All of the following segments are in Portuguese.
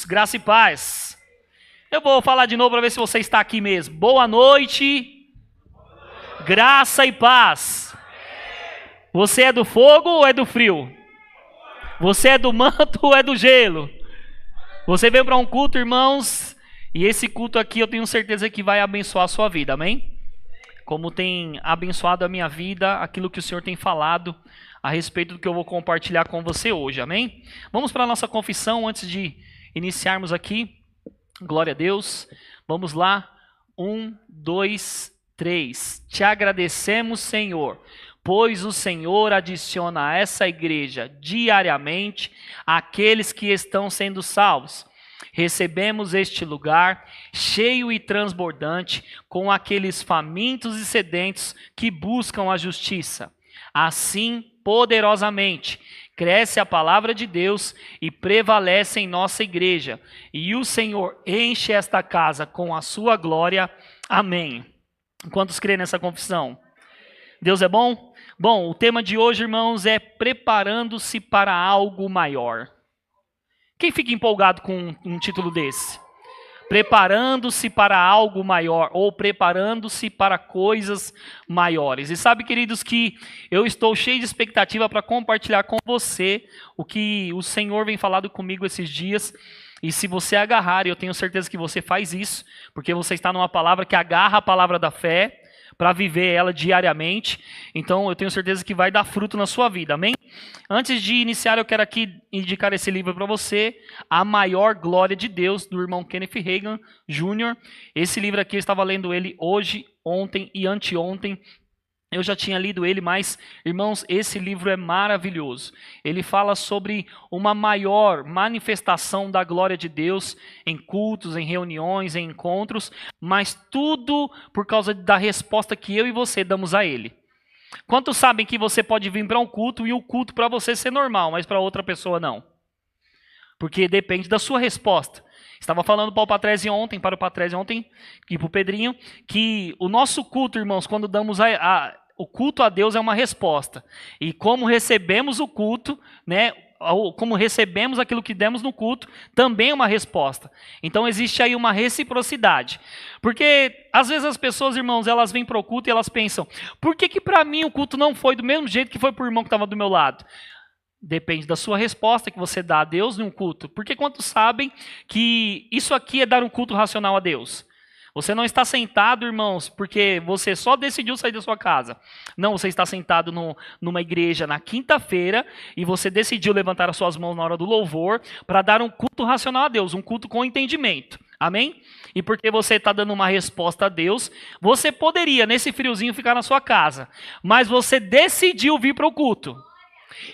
Graça e paz. Eu vou falar de novo para ver se você está aqui mesmo. Boa noite. Graça e paz. Você é do fogo ou é do frio? Você é do manto ou é do gelo? Você veio para um culto, irmãos, e esse culto aqui eu tenho certeza que vai abençoar a sua vida, amém? Como tem abençoado a minha vida, aquilo que o Senhor tem falado a respeito do que eu vou compartilhar com você hoje, amém? Vamos para a nossa confissão antes de iniciarmos aqui. Glória a Deus. Vamos lá. 1, 2, 3. Te agradecemos, Senhor, pois o Senhor adiciona a essa igreja diariamente aqueles que estão sendo salvos. Recebemos este lugar cheio e transbordante com aqueles famintos e sedentos que buscam a justiça. Assim, poderosamente, cresce a palavra de Deus e prevalece em nossa igreja. E o Senhor enche esta casa com a sua glória. Amém. Quantos creem nessa confissão? Deus é bom? Bom, o tema de hoje, irmãos, é preparando-se para algo maior. Quem fica empolgado com um título desse? Preparando-se para algo maior, ou preparando-se para coisas maiores. E sabe, queridos, que eu estou cheio de expectativa para compartilhar com você o que o Senhor vem falando comigo esses dias. E se você agarrar, e eu tenho certeza que você faz isso, porque você está numa palavra que agarra a palavra da fé, para viver ela diariamente. Então eu tenho certeza que vai dar fruto na sua vida, amém? Antes de iniciar, eu quero aqui indicar esse livro para você, A Maior Glória de Deus, do irmão Kenneth Hagin Jr. Esse livro aqui, eu estava lendo ele hoje, ontem e anteontem. Eu já tinha lido ele, mas, irmãos, esse livro é maravilhoso. Ele fala sobre uma maior manifestação da glória de Deus em cultos, em reuniões, em encontros, mas tudo por causa da resposta que eu e você damos a ele. Quantos sabem que você pode vir para um culto e o culto para você ser normal, mas para outra pessoa não? Porque depende da sua resposta. Estava falando para o Patrese ontem e para o Pedrinho, que o nosso culto, irmãos, quando damos o culto a Deus é uma resposta. E como recebemos o culto, né, como recebemos aquilo que demos no culto, também é uma resposta. Então existe aí uma reciprocidade. Porque às vezes as pessoas, irmãos, elas vêm para o culto e elas pensam, por que para mim o culto não foi do mesmo jeito que foi para o irmão que estava do meu lado? Depende da sua resposta que você dá a Deus num culto. Porque quantos sabem que isso aqui é dar um culto racional a Deus? Você não está sentado, irmãos, porque você só decidiu sair da sua casa. Não, você está sentado numa igreja na quinta-feira e você decidiu levantar as suas mãos na hora do louvor para dar um culto racional a Deus, um culto com entendimento. Amém? E porque você está dando uma resposta a Deus, você poderia, nesse friozinho, ficar na sua casa. Mas você decidiu vir para o culto.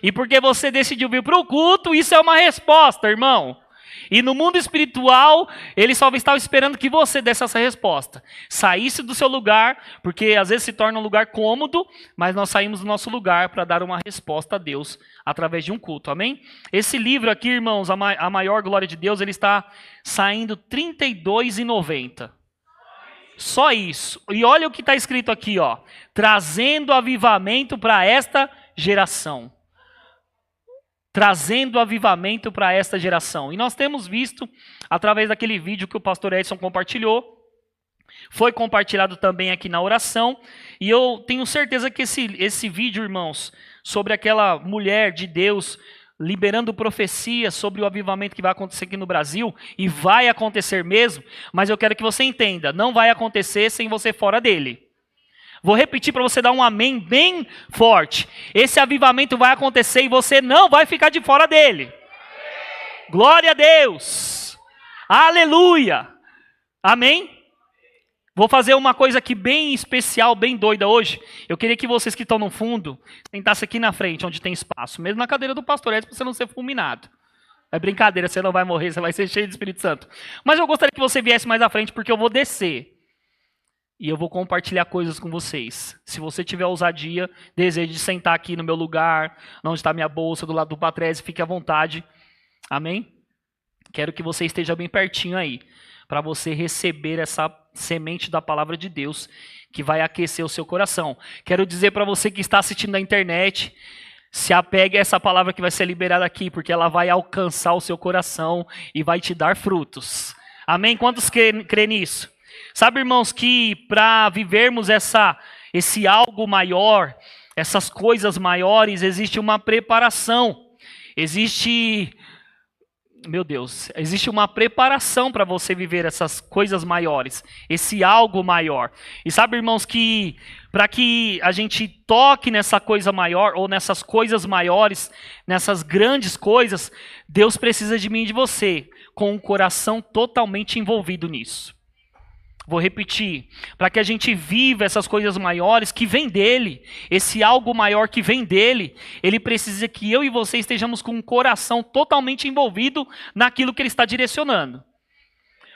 E porque você decidiu vir para o culto, isso é uma resposta, irmão. E no mundo espiritual, ele só estava esperando que você desse essa resposta. Saísse do seu lugar, porque às vezes se torna um lugar cômodo, mas nós saímos do nosso lugar para dar uma resposta a Deus através de um culto, amém? Esse livro aqui, irmãos, A Maior Glória de Deus, ele está saindo R$ 32,90. Só isso. E olha o que está escrito aqui, ó. Trazendo avivamento para esta geração. Trazendo avivamento para esta geração. E nós temos visto, através daquele vídeo que o pastor Edson compartilhou, foi compartilhado também aqui na oração, e eu tenho certeza que esse vídeo, irmãos, sobre aquela mulher de Deus liberando profecias sobre o avivamento que vai acontecer aqui no Brasil, e vai acontecer mesmo, mas eu quero que você entenda, não vai acontecer sem você fora dele. Vou repetir para você dar um amém bem forte. Esse avivamento vai acontecer e você não vai ficar de fora dele. Amém. Glória a Deus. Aleluia. Amém? Vou fazer uma coisa aqui bem especial, bem doida hoje. Eu queria que vocês que estão no fundo sentassem aqui na frente, onde tem espaço. Mesmo na cadeira do pastor Edson, para você não ser fulminado. É brincadeira, você não vai morrer, você vai ser cheio do Espírito Santo. Mas eu gostaria que você viesse mais à frente, porque eu vou descer. E eu vou compartilhar coisas com vocês. Se você tiver ousadia, desejo de sentar aqui no meu lugar, onde está minha bolsa, do lado do Patrese, fique à vontade. Amém? Quero que você esteja bem pertinho aí, para você receber essa semente da palavra de Deus, que vai aquecer o seu coração. Quero dizer para você que está assistindo na internet, Se apegue a essa palavra que vai ser liberada aqui, porque ela vai alcançar o seu coração e vai te dar frutos. Amém? Quantos crê nisso? Sabe, irmãos, que para vivermos esse algo maior, essas coisas maiores, existe uma preparação. Existe uma preparação para você viver essas coisas maiores, esse algo maior. E sabe, irmãos, que para que a gente toque nessa coisa maior, ou nessas coisas maiores, nessas grandes coisas, Deus precisa de mim e de você, com o coração totalmente envolvido nisso. Vou repetir, para que a gente viva essas coisas maiores que vêm dele, esse algo maior que vem dele, ele precisa que eu e você estejamos com o coração totalmente envolvido naquilo que ele está direcionando.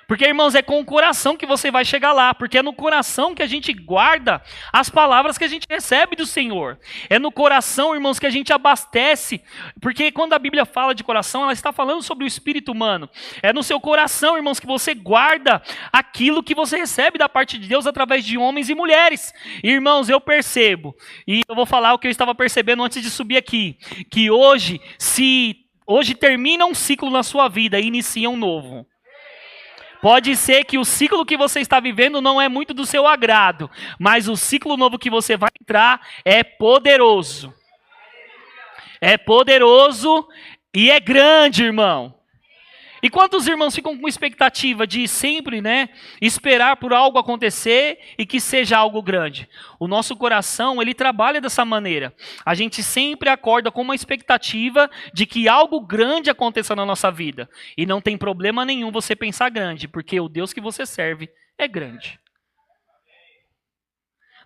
Porque, irmãos, é com o coração que você vai chegar lá, porque é no coração que a gente guarda as palavras que a gente recebe do Senhor. É no coração, irmãos, que a gente abastece, porque quando a Bíblia fala de coração, ela está falando sobre o espírito humano. É no seu coração, irmãos, que você guarda aquilo que você recebe da parte de Deus através de homens e mulheres. Irmãos, eu percebo, e eu vou falar o que eu estava percebendo antes de subir aqui, que hoje termina um ciclo na sua vida e inicia um novo. Pode ser que o ciclo que você está vivendo não é muito do seu agrado, mas o ciclo novo que você vai entrar é poderoso. É poderoso e é grande, irmão. E quantos irmãos ficam com expectativa de sempre, esperar por algo acontecer e que seja algo grande? O nosso coração, ele trabalha dessa maneira. A gente sempre acorda com uma expectativa de que algo grande aconteça na nossa vida. E não tem problema nenhum você pensar grande, porque o Deus que você serve é grande.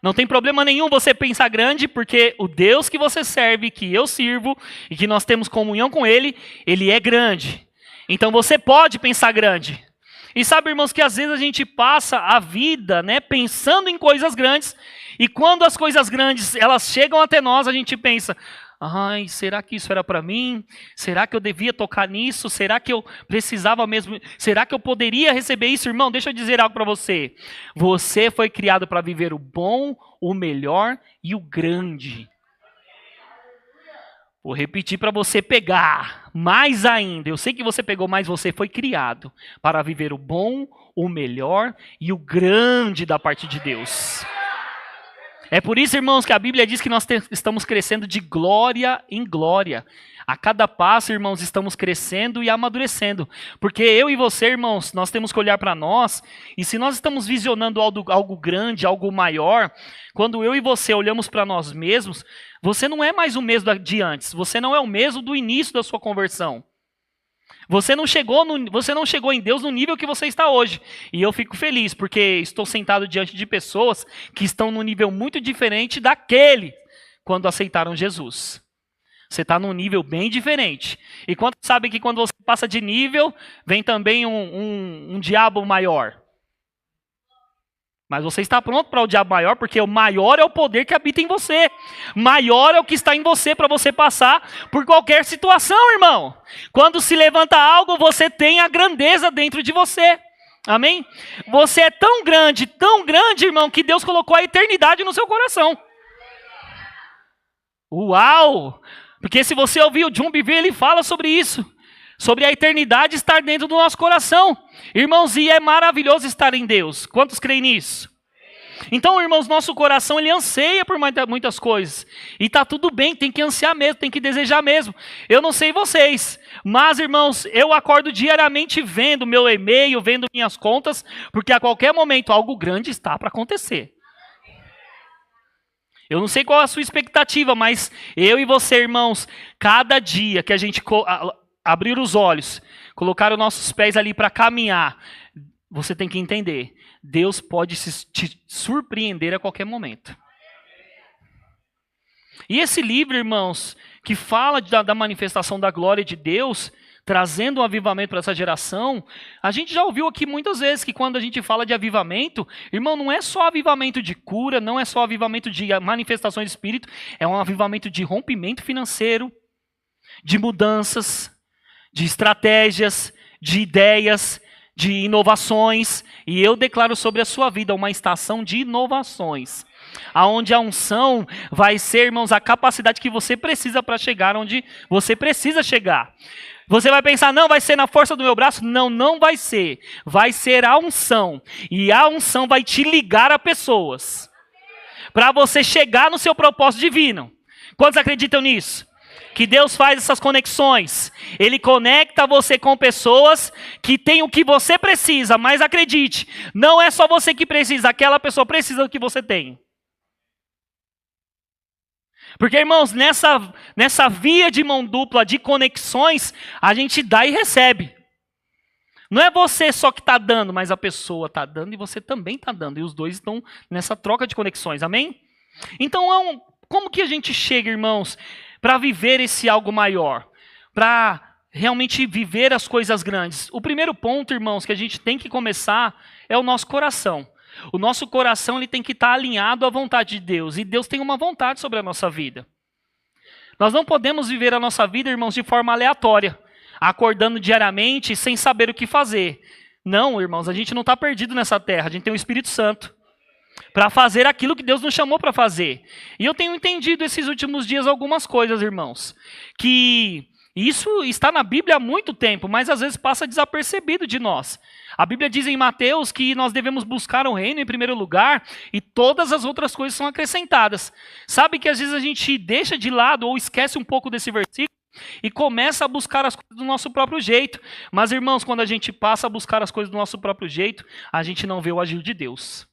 Não tem problema nenhum você pensar grande, porque o Deus que você serve, que eu sirvo e que nós temos comunhão com Ele, Ele é grande. Então você pode pensar grande. E sabe, irmãos, que às vezes a gente passa a vida, pensando em coisas grandes, e quando as coisas grandes elas chegam até nós, a gente pensa: ai, será que isso era para mim? Será que eu devia tocar nisso? Será que eu precisava mesmo? Será que eu poderia receber isso? Irmão, deixa eu dizer algo para você. Você foi criado para viver o bom, o melhor e o grande. Vou repetir para você pegar mais ainda. Eu sei que você pegou, mas você foi criado para viver o bom, o melhor e o grande da parte de Deus. É por isso, irmãos, que a Bíblia diz que nós estamos crescendo de glória em glória. A cada passo, irmãos, estamos crescendo e amadurecendo. Porque eu e você, irmãos, nós temos que olhar para nós. E se nós estamos visionando algo grande, algo maior, quando eu e você olhamos para nós mesmos, você não é mais o mesmo de antes. Você não é o mesmo do início da sua conversão. Você não chegou em Deus no nível que você está hoje. E eu fico feliz, porque estou sentado diante de pessoas que estão num nível muito diferente daquele quando aceitaram Jesus. Você está num nível bem diferente. E quantos sabem que quando você passa de nível, vem também um diabo maior? Mas você está pronto para o diabo maior, porque o maior é o poder que habita em você. Maior é o que está em você para você passar por qualquer situação, irmão. Quando se levanta algo, você tem a grandeza dentro de você. Amém? Você é tão grande, irmão, que Deus colocou a eternidade no seu coração. Uau! Porque se você ouvir o John Bevere, ele fala sobre isso. Sobre a eternidade estar dentro do nosso coração. Irmãos, e é maravilhoso estar em Deus. Quantos creem nisso? Então, irmãos, nosso coração, ele anseia por muitas coisas. E está tudo bem, tem que ansiar mesmo, tem que desejar mesmo. Eu não sei vocês, mas, irmãos, eu acordo diariamente vendo meu e-mail, vendo minhas contas, porque a qualquer momento algo grande está para acontecer. Eu não sei qual é a sua expectativa, mas eu e você, irmãos, cada dia que a gente abrir os olhos, colocar os nossos pés ali para caminhar, você tem que entender, Deus pode te surpreender a qualquer momento. E esse livro, irmãos, que fala da manifestação da glória de Deus, trazendo um avivamento para essa geração, a gente já ouviu aqui muitas vezes que quando a gente fala de avivamento, irmão, não é só avivamento de cura, não é só avivamento de manifestações de espírito, é um avivamento de rompimento financeiro, de mudanças, de estratégias, de ideias, de inovações. E eu declaro sobre a sua vida uma estação de inovações. Aonde a unção vai ser, irmãos, a capacidade que você precisa para chegar onde você precisa chegar. Você vai pensar, não, vai ser na força do meu braço? Não, não vai ser. Vai ser a unção. E a unção vai te ligar a pessoas. Para você chegar no seu propósito divino. Quantos acreditam nisso? Que Deus faz essas conexões. Ele conecta você com pessoas que têm o que você precisa. Mas acredite, não é só você que precisa. Aquela pessoa precisa do que você tem. Porque, irmãos, nessa via de mão dupla de conexões, a gente dá e recebe. Não é você só que está dando, mas a pessoa está dando e você também está dando. E os dois estão nessa troca de conexões, amém? Então, como que a gente chega, irmãos, para viver esse algo maior? Para realmente viver as coisas grandes? O primeiro ponto, irmãos, que a gente tem que começar é o nosso coração. O nosso coração ele tem que estar alinhado à vontade de Deus. E Deus tem uma vontade sobre a nossa vida. Nós não podemos viver a nossa vida, irmãos, de forma aleatória. Acordando diariamente sem saber o que fazer. Não, irmãos, a gente não está perdido nessa terra. A gente tem o Espírito Santo. Para fazer aquilo que Deus nos chamou para fazer. E eu tenho entendido esses últimos dias algumas coisas, irmãos. Que isso está na Bíblia há muito tempo, mas às vezes passa desapercebido de nós. A Bíblia diz em Mateus que nós devemos buscar o reino em primeiro lugar e todas as outras coisas são acrescentadas. Sabe que às vezes a gente deixa de lado ou esquece um pouco desse versículo e começa a buscar as coisas do nosso próprio jeito. Mas, irmãos, quando a gente passa a buscar as coisas do nosso próprio jeito, a gente não vê o agir de Deus.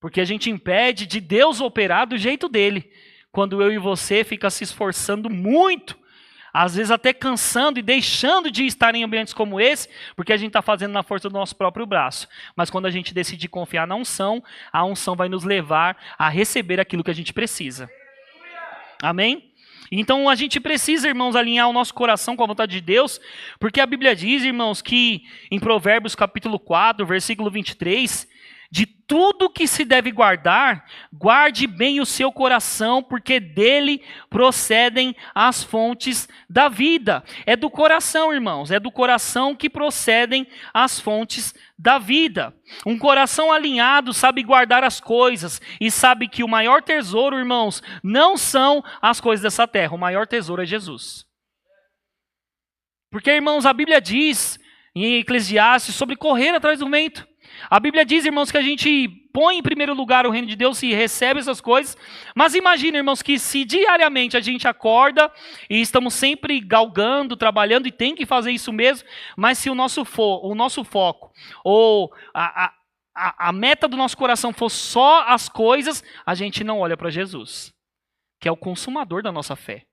Porque a gente impede de Deus operar do jeito dele. Quando eu e você fica se esforçando muito, às vezes até cansando e deixando de estar em ambientes como esse, porque a gente está fazendo na força do nosso próprio braço. Mas quando a gente decide confiar na unção, a unção vai nos levar a receber aquilo que a gente precisa. Amém? Então a gente precisa, irmãos, alinhar o nosso coração com a vontade de Deus, porque a Bíblia diz, irmãos, que em Provérbios capítulo 4, versículo 23... de tudo que se deve guardar, guarde bem o seu coração, porque dele procedem as fontes da vida. É do coração, irmãos, é do coração que procedem as fontes da vida. Um coração alinhado sabe guardar as coisas e sabe que o maior tesouro, irmãos, não são as coisas dessa terra, o maior tesouro é Jesus. Porque, irmãos, a Bíblia diz em Eclesiastes sobre correr atrás do vento. A Bíblia diz, irmãos, que a gente põe em primeiro lugar o reino de Deus e recebe essas coisas. Mas imagina, irmãos, que se diariamente a gente acorda e estamos sempre galgando, trabalhando e tem que fazer isso mesmo, mas se o nosso foco ou a meta do nosso coração for só as coisas, a gente não olha para Jesus, que é o consumador da nossa fé.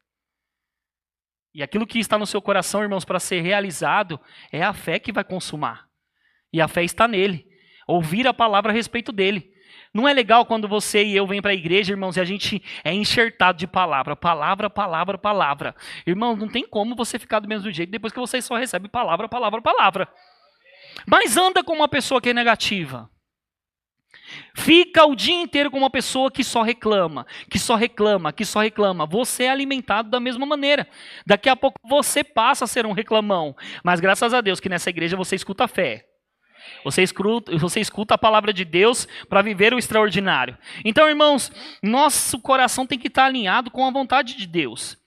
E aquilo que está no seu coração, irmãos, para ser realizado, é a fé que vai consumar. E a fé está nele. Ouvir a palavra a respeito dele. Não é legal quando você e eu vêm para a igreja, irmãos, e a gente é enxertado de palavra. Palavra, palavra, palavra. Irmãos, não tem como você ficar do mesmo jeito depois que você só recebe palavra, palavra, palavra. Mas anda com uma pessoa que é negativa. Fica o dia inteiro com uma pessoa que só reclama, que só reclama, que só reclama. Você é alimentado da mesma maneira. Daqui a pouco você passa a ser um reclamão. Mas graças a Deus que nessa igreja você escuta a fé. Você escuta a palavra de Deus para viver o extraordinário. Então, irmãos, nosso coração tem que estar alinhado com a vontade de Deus.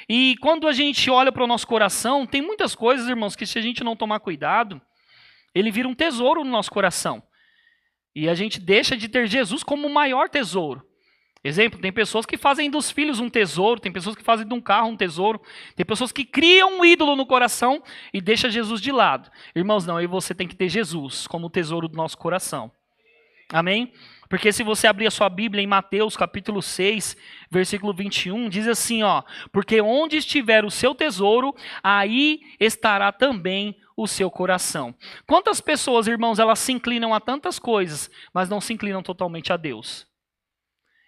E quando a gente olha para o nosso coração, tem muitas coisas, irmãos, que se a gente não tomar cuidado, ele vira um tesouro no nosso coração. E a gente deixa de ter Jesus como o maior tesouro. Exemplo, tem pessoas que fazem dos filhos um tesouro, tem pessoas que fazem de um carro um tesouro, tem pessoas que criam um ídolo no coração e deixam Jesus de lado. Irmãos, não, aí você tem que ter Jesus como o tesouro do nosso coração. Amém? Porque se você abrir a sua Bíblia em Mateus capítulo 6, versículo 21, diz assim, ó, porque onde estiver o seu tesouro, aí estará também o seu coração. Quantas pessoas, irmãos, elas se inclinam a tantas coisas, mas não se inclinam totalmente a Deus?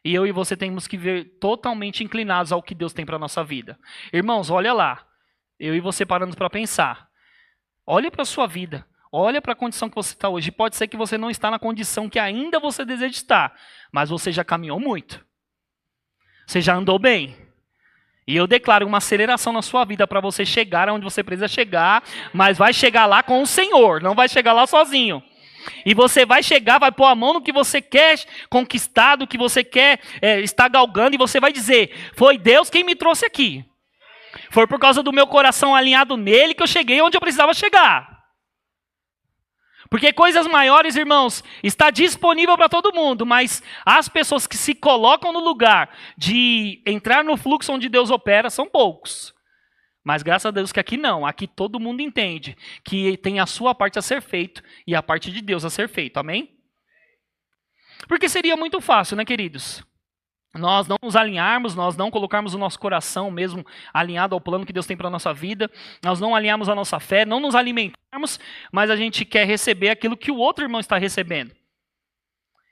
E eu e você temos que ver totalmente inclinados ao que Deus tem para a nossa vida. Irmãos, olha lá. Eu e você parando para pensar. Olha para a sua vida. Olha para a condição que você está hoje. Pode ser que você não está na condição que ainda você deseja estar. Mas você já caminhou muito. Você já andou bem. E eu declaro uma aceleração na sua vida para você chegar onde você precisa chegar. Mas vai chegar lá com o Senhor. Não vai chegar lá sozinho. E você vai chegar, vai pôr a mão no que você quer conquistar, do que você quer estar galgando, e você vai dizer: foi Deus quem me trouxe aqui. Foi por causa do meu coração alinhado nele que eu cheguei onde eu precisava chegar. Porque coisas maiores, irmãos, está disponível para todo mundo, mas as pessoas que se colocam no lugar de entrar no fluxo onde Deus opera são poucos. Mas graças a Deus que aqui não, aqui todo mundo entende que tem a sua parte a ser feito e a parte de Deus a ser feito, amém? Porque seria muito fácil, né, queridos? Nós não nos alinharmos, nós não colocarmos o nosso coração mesmo alinhado ao plano que Deus tem para a nossa vida, nós não alinharmos a nossa fé, não nos alimentarmos, mas a gente quer receber aquilo que o outro irmão está recebendo.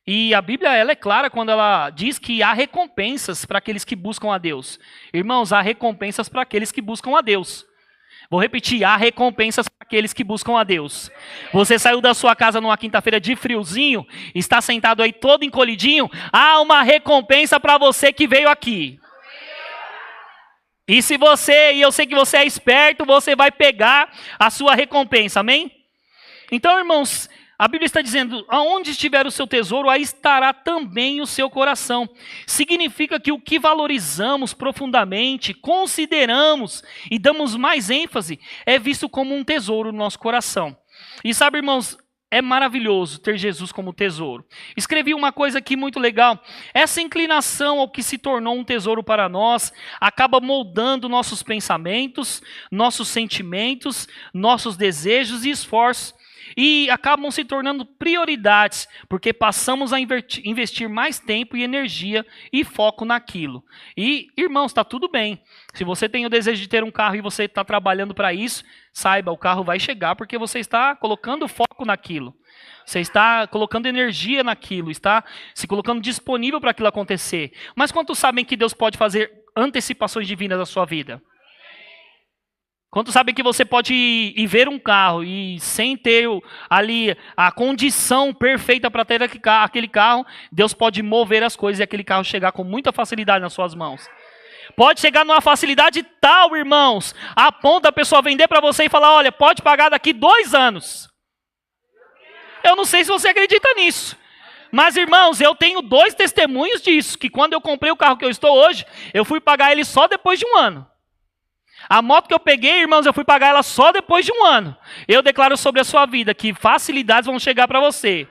E a Bíblia, ela é clara quando ela diz que há recompensas para aqueles que buscam a Deus. Irmãos, há recompensas para aqueles que buscam a Deus. Vou repetir, há recompensas para aqueles que buscam a Deus. Você saiu da sua casa numa quinta-feira de friozinho, está sentado aí todo encolhidinho, há uma recompensa para você que veio aqui. E se você, e eu sei que você é esperto, você vai pegar a sua recompensa, amém? Então, irmãos, a Bíblia está dizendo: aonde estiver o seu tesouro, aí estará também o seu coração. Significa que o que valorizamos profundamente, consideramos e damos mais ênfase, é visto como um tesouro no nosso coração. E sabe, irmãos, é maravilhoso ter Jesus como tesouro. Escrevi uma coisa aqui muito legal. Essa inclinação ao que se tornou um tesouro para nós acaba moldando nossos pensamentos, nossos sentimentos, nossos desejos e esforços. E acabam se tornando prioridades, porque passamos a investir mais tempo e energia e foco naquilo. E, irmãos, está tudo bem. Se você tem o desejo de ter um carro e você está trabalhando para isso, saiba, o carro vai chegar porque você está colocando foco naquilo. Você está colocando energia naquilo, está se colocando disponível para aquilo acontecer. Mas quantos sabem que Deus pode fazer antecipações divinas na sua vida? Quantos sabem que você pode ir ver um carro e sem ter ali a condição perfeita para ter aquele carro, Deus pode mover as coisas e aquele carro chegar com muita facilidade nas suas mãos. Pode chegar numa facilidade tal, irmãos, a ponto da pessoa vender para você e falar: olha, pode pagar daqui 2 anos. Eu não sei se você acredita nisso. Mas, irmãos, eu tenho 2 testemunhos disso, que quando eu comprei o carro que eu estou hoje, eu fui pagar ele só depois de 1 ano. A moto que eu peguei, irmãos, eu fui pagar ela só depois de 1 ano. Eu declaro sobre a sua vida que facilidades vão chegar para você.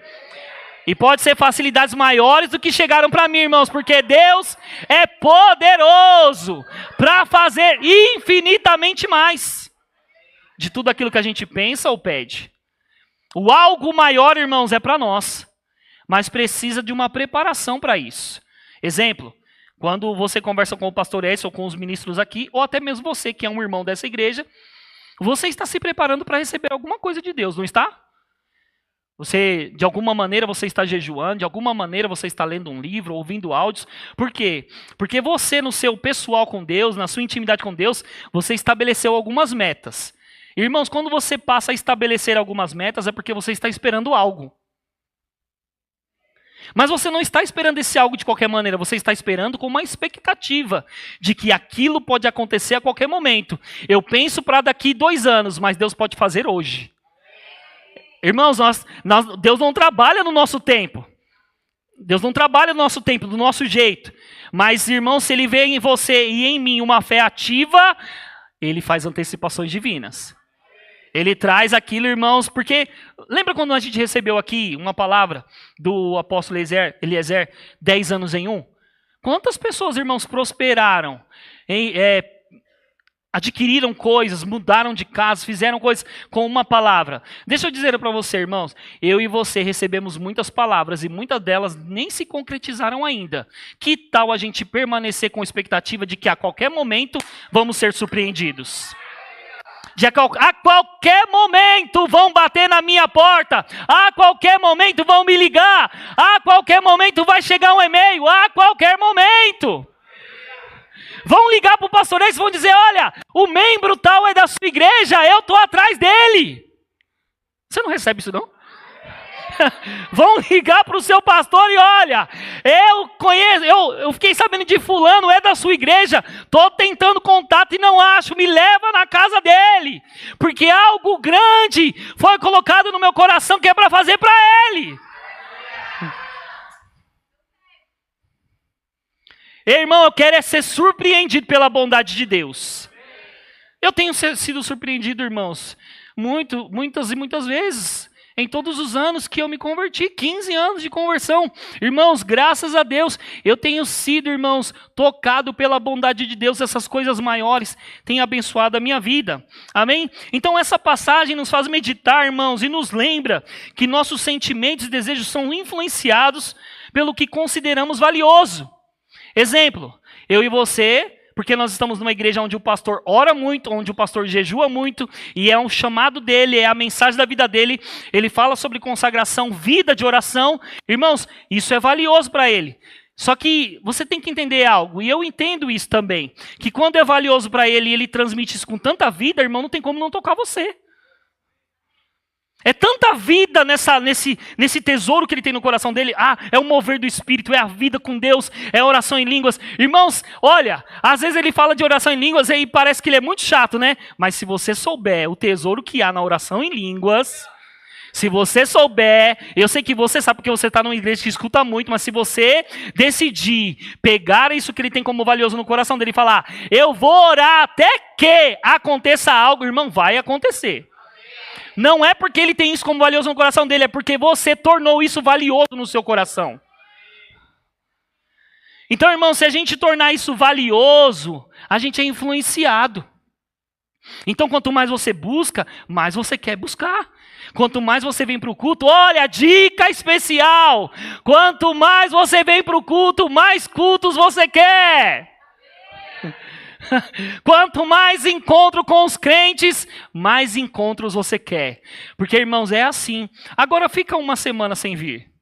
E pode ser facilidades maiores do que chegaram para mim, irmãos, porque Deus é poderoso para fazer infinitamente mais de tudo aquilo que a gente pensa ou pede. O algo maior, irmãos, é para nós, mas precisa de uma preparação para isso. Exemplo: quando você conversa com o pastor Edson ou com os ministros aqui, ou até mesmo você que é um irmão dessa igreja, você está se preparando para receber alguma coisa de Deus, não está? Você, de alguma maneira, você está jejuando, de alguma maneira você está lendo um livro, ouvindo áudios. Por quê? Porque você, no seu pessoal com Deus, na sua intimidade com Deus, você estabeleceu algumas metas. Irmãos, quando você passa a estabelecer algumas metas, é porque você está esperando algo. Mas você não está esperando esse algo de qualquer maneira, você está esperando com uma expectativa de que aquilo pode acontecer a qualquer momento. Eu penso para daqui 2 anos, mas Deus pode fazer hoje. Irmãos, Deus não trabalha no nosso tempo. Deus não trabalha no nosso tempo, do nosso jeito. Mas, irmãos, se Ele vê em você e em mim uma fé ativa, Ele faz antecipações divinas. Ele traz aquilo, irmãos, porque lembra quando a gente recebeu aqui uma palavra do apóstolo Eliezer, 10 anos em 1? Quantas pessoas, irmãos, prosperaram, adquiriram coisas, mudaram de casa, fizeram coisas com uma palavra? Deixa eu dizer para você, irmãos, eu e você recebemos muitas palavras e muitas delas nem se concretizaram ainda. Que tal a gente permanecer com a expectativa de que a qualquer momento vamos ser surpreendidos? A qualquer momento vão bater na minha porta, a qualquer momento vão me ligar, a qualquer momento vai chegar um e-mail, a qualquer momento. Vão ligar para o pastor e vão dizer: olha, o membro tal é da sua igreja, eu estou atrás dele. Você não recebe isso não? Vão ligar para o seu pastor e olha, eu fiquei sabendo de fulano, é da sua igreja, estou tentando contato e não acho, me leva na casa dele, porque algo grande foi colocado no meu coração que é para fazer para ele. Irmão, eu quero ser surpreendido pela bondade de Deus. Eu tenho sido surpreendido, irmãos, muitas e muitas vezes, em todos os anos que eu me converti, 15 anos de conversão. Irmãos, graças a Deus, eu tenho sido, irmãos, tocado pela bondade de Deus, essas coisas maiores têm abençoado a minha vida. Amém? Então essa passagem nos faz meditar, irmãos, e nos lembra que nossos sentimentos e desejos são influenciados pelo que consideramos valioso. Exemplo, eu e você, porque nós estamos numa igreja onde o pastor ora muito, onde o pastor jejua muito, e é um chamado dele, é a mensagem da vida dele, ele fala sobre consagração, vida de oração. Irmãos, isso é valioso para ele. Só que você tem que entender algo, e eu entendo isso também, que quando é valioso para ele e ele transmite isso com tanta vida, irmão, não tem como não tocar você. É tanta vida nesse tesouro que ele tem no coração dele. É o mover do Espírito, é a vida com Deus, é a oração em línguas. Irmãos, olha, às vezes ele fala de oração em línguas e parece que ele é muito chato, né? Mas se você souber o tesouro que há na oração em línguas, se você souber, eu sei que você sabe porque você está numa igreja que escuta muito, mas se você decidir pegar isso que ele tem como valioso no coração dele e falar, eu vou orar até que aconteça algo, irmão, vai acontecer. Não é porque ele tem isso como valioso no coração dele, é porque você tornou isso valioso no seu coração. Então, irmão, se a gente tornar isso valioso, a gente é influenciado. Então, quanto mais você busca, mais você quer buscar. Quanto mais você vem para o culto, olha, dica especial. Quanto mais você vem para o culto, mais cultos você quer. Quanto mais encontro com os crentes, mais encontros você quer. Porque, irmãos, é assim. Agora fica uma semana sem vir.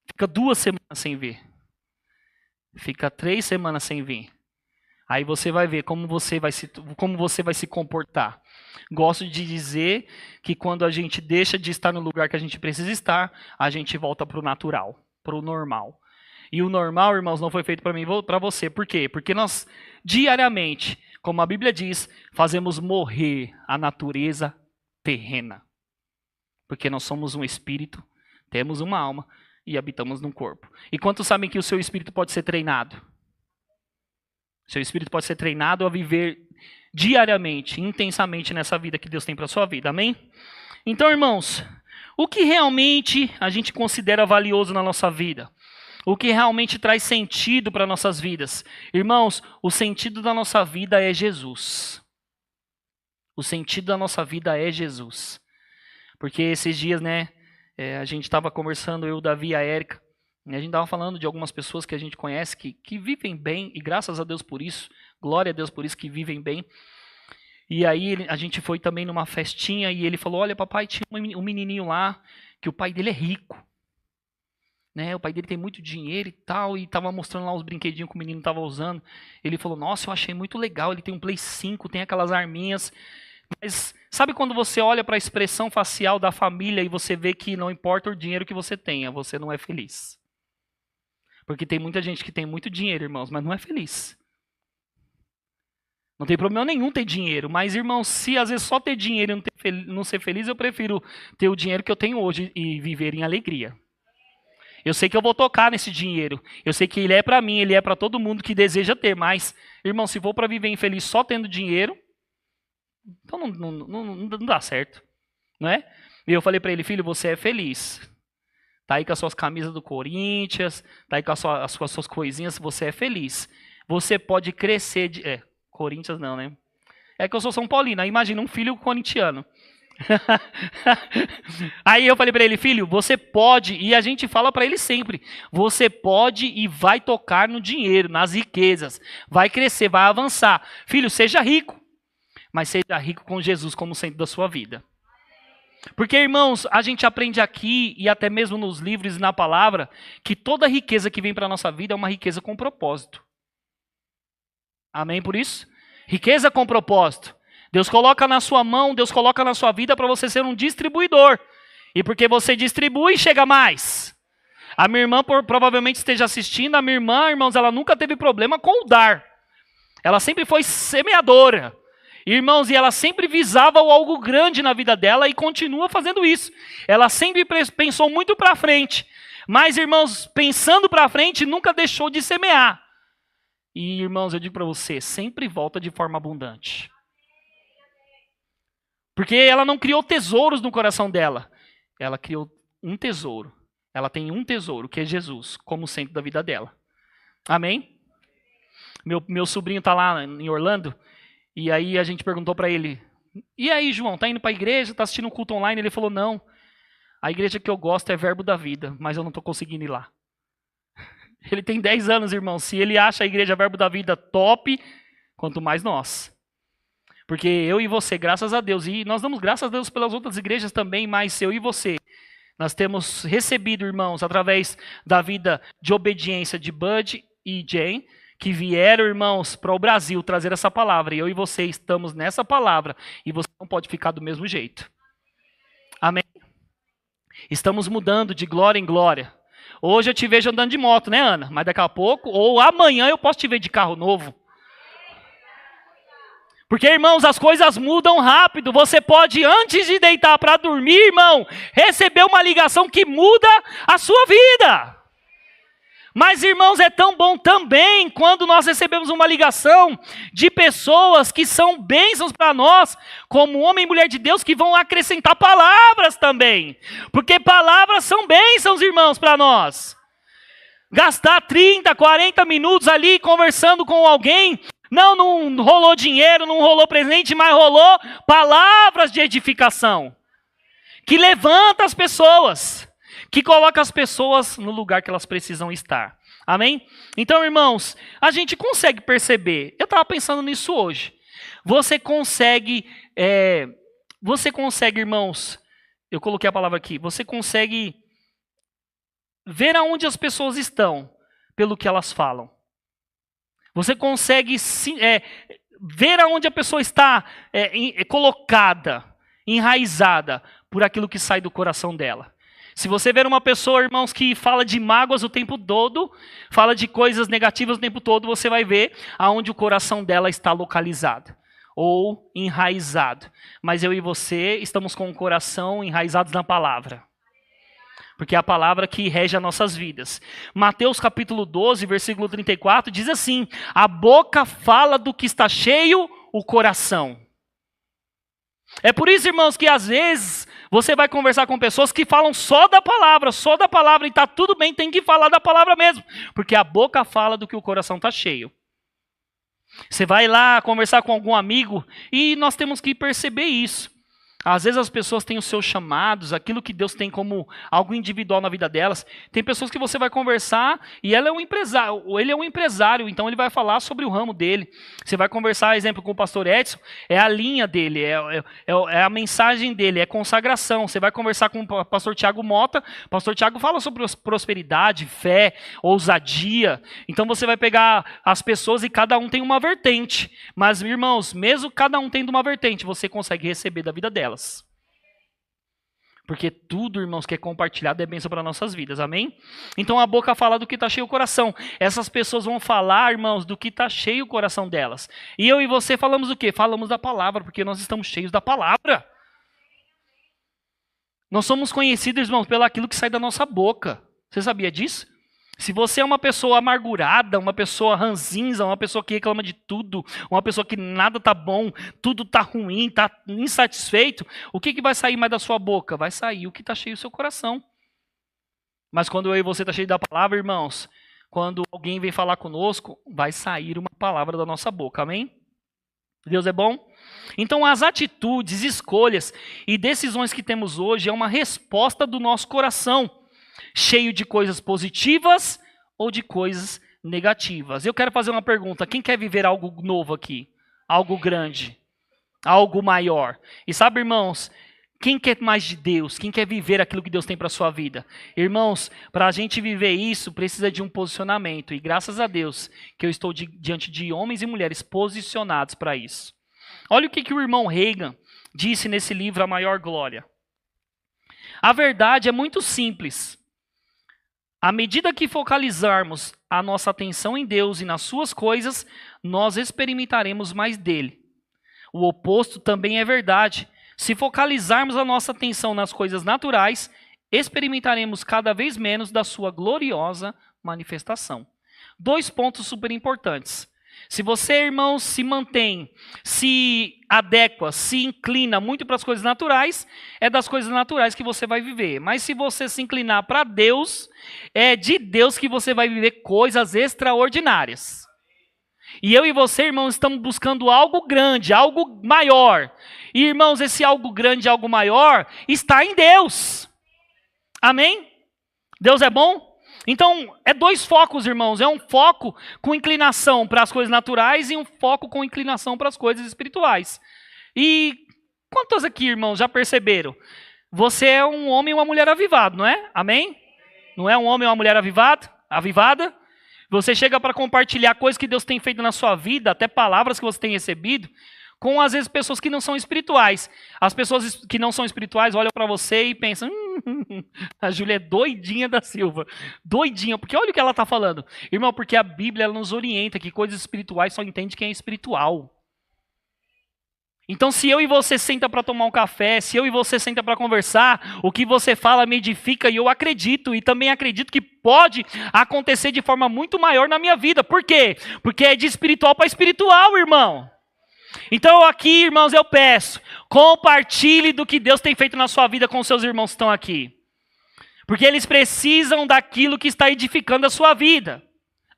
Fica 2 semanas sem vir. Fica 3 semanas sem vir. Aí você vai ver como você vai se comportar. Gosto de dizer que quando a gente deixa de estar no lugar que a gente precisa estar, a gente volta para o natural, para o normal. E o normal, irmãos, não foi feito para mim e para você. Por quê? Porque nós, diariamente, como a Bíblia diz, fazemos morrer a natureza terrena. Porque nós somos um espírito, temos uma alma e habitamos num corpo. E quantos sabem que o seu espírito pode ser treinado? Seu espírito pode ser treinado a viver diariamente, intensamente nessa vida que Deus tem para a sua vida. Amém? Então, irmãos, o que realmente a gente considera valioso na nossa vida? O que realmente traz sentido para nossas vidas? Irmãos, o sentido da nossa vida é Jesus. O sentido da nossa vida é Jesus. Porque esses dias, né, a gente estava conversando, eu, o Davi e a Érica, a gente estava falando de algumas pessoas que a gente conhece que vivem bem, e graças a Deus por isso, glória a Deus por isso, que vivem bem. E aí a gente foi também numa festinha e ele falou, olha papai, tinha um menininho lá, que o pai dele é rico. Né, o pai dele tem muito dinheiro e tal, e estava mostrando lá os brinquedinhos que o menino estava usando. Ele falou, nossa, eu achei muito legal, ele tem um Play 5, tem aquelas arminhas. Mas sabe quando você olha para a expressão facial da família e você vê que não importa o dinheiro que você tenha, você não é feliz? Porque tem muita gente que tem muito dinheiro, irmãos, mas não é feliz. Não tem problema nenhum ter dinheiro, mas, irmãos, se às vezes só ter dinheiro e não ser feliz, eu prefiro ter o dinheiro que eu tenho hoje e viver em alegria. Eu sei que eu vou tocar nesse dinheiro. Eu sei que ele é para mim, ele é para todo mundo que deseja ter. Mas, irmão, se for para viver infeliz só tendo dinheiro, então não dá certo. Não é? E eu falei para ele, filho, você é feliz. Tá aí com as suas camisas do Corinthians, tá aí com as suas coisinhas, você é feliz. Você pode crescer Corinthians não, né? É que eu sou São Paulino, aí imagina um filho corintiano. Aí eu falei para ele, filho, você pode, e a gente fala para ele sempre, você pode e vai tocar no dinheiro, nas riquezas, vai crescer, vai avançar. Filho, seja rico, mas seja rico com Jesus como centro da sua vida. Porque, irmãos, a gente aprende aqui, e até mesmo nos livros e na palavra, que toda riqueza que vem para a nossa vida é uma riqueza com propósito. Amém por isso? Riqueza com propósito. Deus coloca na sua mão, Deus coloca na sua vida para você ser um distribuidor. E porque você distribui, chega mais. A minha irmã provavelmente esteja assistindo. A minha irmã, irmãos, ela nunca teve problema com o dar. Ela sempre foi semeadora. Irmãos, e ela sempre visava algo grande na vida dela e continua fazendo isso. Ela sempre pensou muito para frente. Mas, irmãos, pensando para frente, nunca deixou de semear. E, irmãos, eu digo para você, sempre volta de forma abundante. Porque ela não criou tesouros no coração dela. Ela criou um tesouro. Ela tem um tesouro, que é Jesus, como centro da vida dela. Amém? Meu sobrinho está lá em Orlando, e aí a gente perguntou para ele, e aí, João, tá indo para a igreja, tá assistindo um culto online? Ele falou, não, a igreja que eu gosto é Verbo da Vida, mas eu não estou conseguindo ir lá. Ele tem 10 anos, irmão. Se ele acha a igreja Verbo da Vida top, quanto mais nós. Porque eu e você, graças a Deus, e nós damos graças a Deus pelas outras igrejas também, mas eu e você, nós temos recebido, irmãos, através da vida de obediência de Bud e Jane, que vieram, irmãos, para o Brasil trazer essa palavra. E eu e você estamos nessa palavra, e você não pode ficar do mesmo jeito. Amém? Estamos mudando de glória em glória. Hoje eu te vejo andando de moto, né, Ana? Mas daqui a pouco, ou amanhã eu posso te ver de carro novo. Porque, irmãos, as coisas mudam rápido. Você pode, antes de deitar para dormir, irmão, receber uma ligação que muda a sua vida. Mas, irmãos, é tão bom também quando nós recebemos uma ligação de pessoas que são bênçãos para nós, como homem e mulher de Deus, que vão acrescentar palavras também. Porque palavras são bênçãos, irmãos, para nós. Gastar 30, 40 minutos ali conversando com alguém, não rolou dinheiro, não rolou presente, mas rolou palavras de edificação. Que levanta as pessoas. Que coloca as pessoas no lugar que elas precisam estar. Amém? Então, irmãos, a gente consegue perceber. Eu estava pensando nisso hoje. Você consegue, irmãos, eu coloquei a palavra aqui, você consegue ver aonde as pessoas estão pelo que elas falam. Você consegue ver aonde a pessoa está colocada, enraizada por aquilo que sai do coração dela. Se você ver uma pessoa, irmãos, que fala de mágoas o tempo todo, fala de coisas negativas o tempo todo, você vai ver aonde o coração dela está localizado ou enraizado. Mas eu e você estamos com o coração enraizados na palavra. Porque é a palavra que rege as nossas vidas. Mateus capítulo 12, versículo 34, diz assim: a boca fala do que está cheio o coração. É por isso, irmãos, que às vezes você vai conversar com pessoas que falam só da palavra, e está tudo bem, tem que falar da palavra mesmo, porque a boca fala do que o coração está cheio. Você vai lá conversar com algum amigo e nós temos que perceber isso. Às vezes as pessoas têm os seus chamados, aquilo que Deus tem como algo individual na vida delas. Tem pessoas que você vai conversar e ele é um empresário, então ele vai falar sobre o ramo dele. Você vai conversar, exemplo, com o pastor Edson, é a linha dele, é a mensagem dele, é consagração. Você vai conversar com o pastor Tiago Mota, o pastor Tiago fala sobre prosperidade, fé, ousadia. Então você vai pegar as pessoas e cada um tem uma vertente. Mas, irmãos, mesmo cada um tendo uma vertente, você consegue receber da vida dela. Porque tudo, irmãos, que é compartilhado é bênção para nossas vidas, amém? Então a boca fala do que está cheio o coração. Essas pessoas vão falar, irmãos, do que está cheio o coração delas. E eu e você falamos do quê? Falamos da palavra, porque nós estamos cheios da palavra. Nós somos conhecidos, irmãos, pelo aquilo que sai da nossa boca. Você sabia disso? Se você é uma pessoa amargurada, uma pessoa ranzinza, uma pessoa que reclama de tudo, uma pessoa que nada está bom, tudo está ruim, está insatisfeito, o que vai sair mais da sua boca? Vai sair o que está cheio do seu coração. Mas quando eu e você está cheio da palavra, irmãos, quando alguém vem falar conosco, vai sair uma palavra da nossa boca, amém? Deus é bom? Então as atitudes, escolhas e decisões que temos hoje é uma resposta do nosso coração, cheio de coisas positivas ou de coisas negativas. Eu quero fazer uma pergunta. Quem quer viver algo novo aqui? Algo grande? Algo maior? E sabe, irmãos, quem quer mais de Deus? Quem quer viver aquilo que Deus tem para a sua vida? Irmãos, para a gente viver isso, precisa de um posicionamento. E graças a Deus que eu estou diante de homens e mulheres posicionados para isso. Olha o que o irmão Reagan disse nesse livro A Maior Glória. A verdade é muito simples. À medida que focalizarmos a nossa atenção em Deus e nas suas coisas, nós experimentaremos mais dele. O oposto também é verdade. Se focalizarmos a nossa atenção nas coisas naturais, experimentaremos cada vez menos da sua gloriosa manifestação. 2 pontos super importantes. Se você, irmão, se mantém, se adequa, se inclina muito para as coisas naturais, é das coisas naturais que você vai viver. Mas se você se inclinar para Deus, é de Deus que você vai viver coisas extraordinárias. E eu e você, irmãos, estamos buscando algo grande, algo maior. E, irmãos, esse algo grande, algo maior, está em Deus. Amém? Deus é bom? Então, é 2 focos, irmãos. É um foco com inclinação para as coisas naturais e um foco com inclinação para as coisas espirituais. E quantos aqui, irmãos, já perceberam? Você é um homem e uma mulher avivado, não é? Amém? Não é um homem e uma mulher avivada? Você chega para compartilhar coisas que Deus tem feito na sua vida, até palavras que você tem recebido, com, às vezes, pessoas que não são espirituais. As pessoas que não são espirituais olham para você e pensam, a Júlia é doidinha da Silva. Doidinha, porque olha o que ela está falando. Irmão, porque a Bíblia ela nos orienta que coisas espirituais só entende quem é espiritual. Então, se eu e você senta para tomar um café, se eu e você senta para conversar, o que você fala me edifica e eu acredito. E também acredito que pode acontecer de forma muito maior na minha vida. Por quê? Porque é de espiritual para espiritual, irmão. Então aqui, irmãos, eu peço, compartilhe do que Deus tem feito na sua vida com os seus irmãos que estão aqui. Porque eles precisam daquilo que está edificando a sua vida.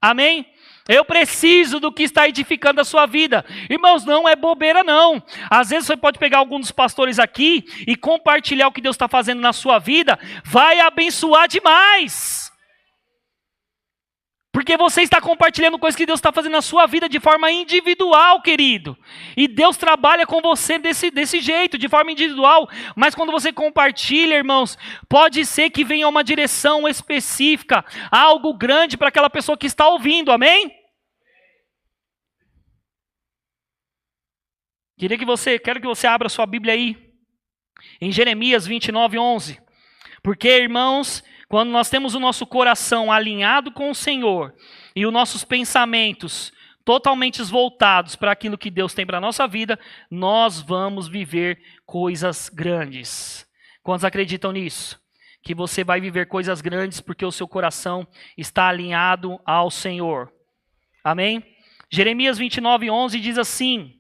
Amém? Eu preciso do que está edificando a sua vida. Irmãos, não é bobeira não. Às vezes você pode pegar algum dos pastores aqui e compartilhar o que Deus está fazendo na sua vida. Vai abençoar demais. Porque você está compartilhando coisas que Deus está fazendo na sua vida de forma individual, querido. E Deus trabalha com você desse jeito, de forma individual. Mas quando você compartilha, irmãos, pode ser que venha uma direção específica, algo grande para aquela pessoa que está ouvindo, amém? Quero que você abra sua Bíblia aí, em Jeremias 29:11. Porque, irmãos, quando nós temos o nosso coração alinhado com o Senhor e os nossos pensamentos totalmente voltados para aquilo que Deus tem para a nossa vida, nós vamos viver coisas grandes. Quantos acreditam nisso? Que você vai viver coisas grandes porque o seu coração está alinhado ao Senhor. Amém? Jeremias 29:11 diz assim.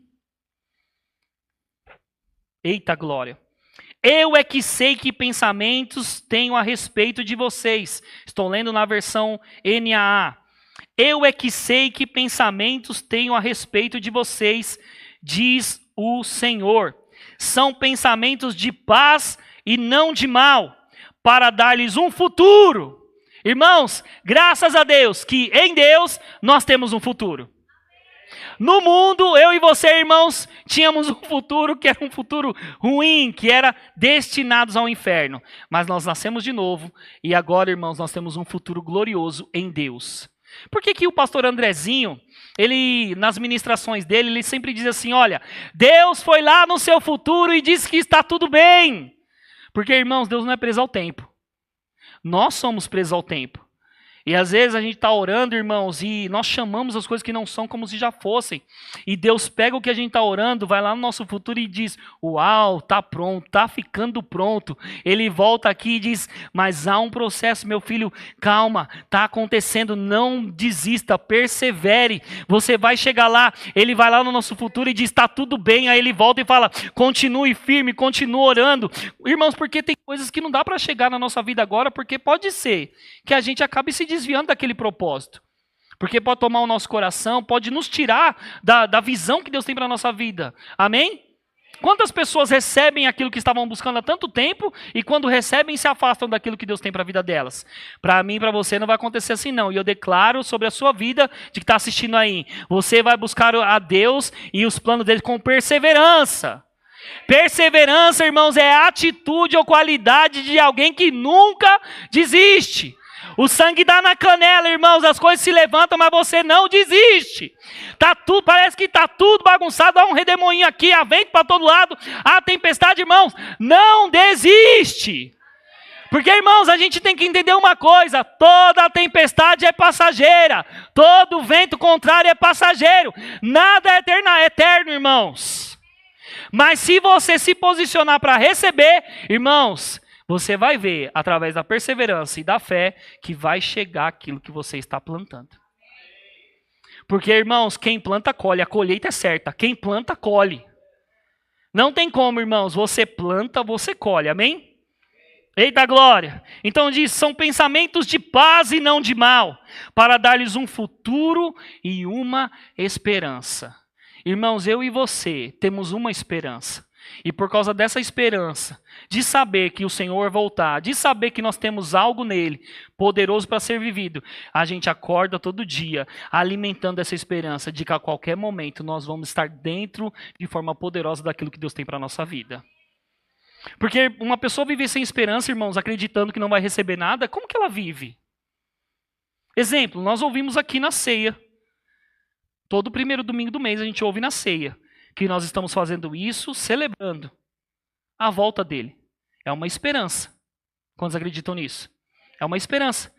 Eita glória! Eu é que sei que pensamentos tenho a respeito de vocês. Estou lendo na versão NAA. Eu é que sei que pensamentos tenho a respeito de vocês, diz o Senhor. São pensamentos de paz e não de mal, para dar-lhes um futuro. Irmãos, graças a Deus que em Deus nós temos um futuro. No mundo, eu e você, irmãos, tínhamos um futuro que era um futuro ruim, que era destinados ao inferno. Mas nós nascemos de novo e agora, irmãos, nós temos um futuro glorioso em Deus. Por que o pastor Andrezinho, ele, nas ministrações dele, ele sempre diz assim, olha, Deus foi lá no seu futuro e disse que está tudo bem. Porque, irmãos, Deus não é preso ao tempo. Nós somos presos ao tempo. E às vezes a gente está orando, irmãos, e nós chamamos as coisas que não são como se já fossem. E Deus pega o que a gente está orando, vai lá no nosso futuro e diz, uau, está pronto, está ficando pronto. Ele volta aqui e diz, mas há um processo, meu filho, calma, está acontecendo, não desista, persevere. Você vai chegar lá, ele vai lá no nosso futuro e diz, está tudo bem. Aí ele volta e fala, continue firme, continue orando. Irmãos, porque tem coisas que não dá para chegar na nossa vida agora, porque pode ser que a gente acabe se desviando daquele propósito. Porque pode tomar o nosso coração, pode nos tirar da visão que Deus tem para a nossa vida. Amém? Quantas pessoas recebem aquilo que estavam buscando há tanto tempo e quando recebem se afastam daquilo que Deus tem para a vida delas? Para mim e para você não vai acontecer assim não. E eu declaro sobre a sua vida de que está assistindo aí. Você vai buscar a Deus e os planos dele com perseverança. Perseverança, irmãos, é a atitude ou qualidade de alguém que nunca desiste. O sangue dá na canela, irmãos, as coisas se levantam, mas você não desiste. Tá tudo, parece que está tudo bagunçado, há um redemoinho aqui, há vento para todo lado, há tempestade, irmãos, não desiste. Porque, irmãos, a gente tem que entender uma coisa: toda tempestade é passageira, todo vento contrário é passageiro, nada é eterno, irmãos. Mas se você se posicionar para receber, irmãos, você vai ver, através da perseverança e da fé, que vai chegar aquilo que você está plantando. Porque, irmãos, quem planta, colhe. A colheita é certa. Quem planta, colhe. Não tem como, irmãos. Você planta, você colhe. Amém? Eita glória! Então diz, são pensamentos de paz e não de mal, para dar-lhes um futuro e uma esperança. Irmãos, eu e você temos uma esperança. E por causa dessa esperança, de saber que o Senhor vai voltar, de saber que nós temos algo nele, poderoso para ser vivido, a gente acorda todo dia, alimentando essa esperança de que a qualquer momento nós vamos estar dentro de forma poderosa daquilo que Deus tem para a nossa vida. Porque uma pessoa viver sem esperança, irmãos, acreditando que não vai receber nada, como que ela vive? Exemplo, nós ouvimos aqui na ceia. Todo primeiro domingo do mês a gente ouve na ceia que nós estamos fazendo isso, celebrando a volta dele. É uma esperança. Quantos acreditam nisso? É uma esperança.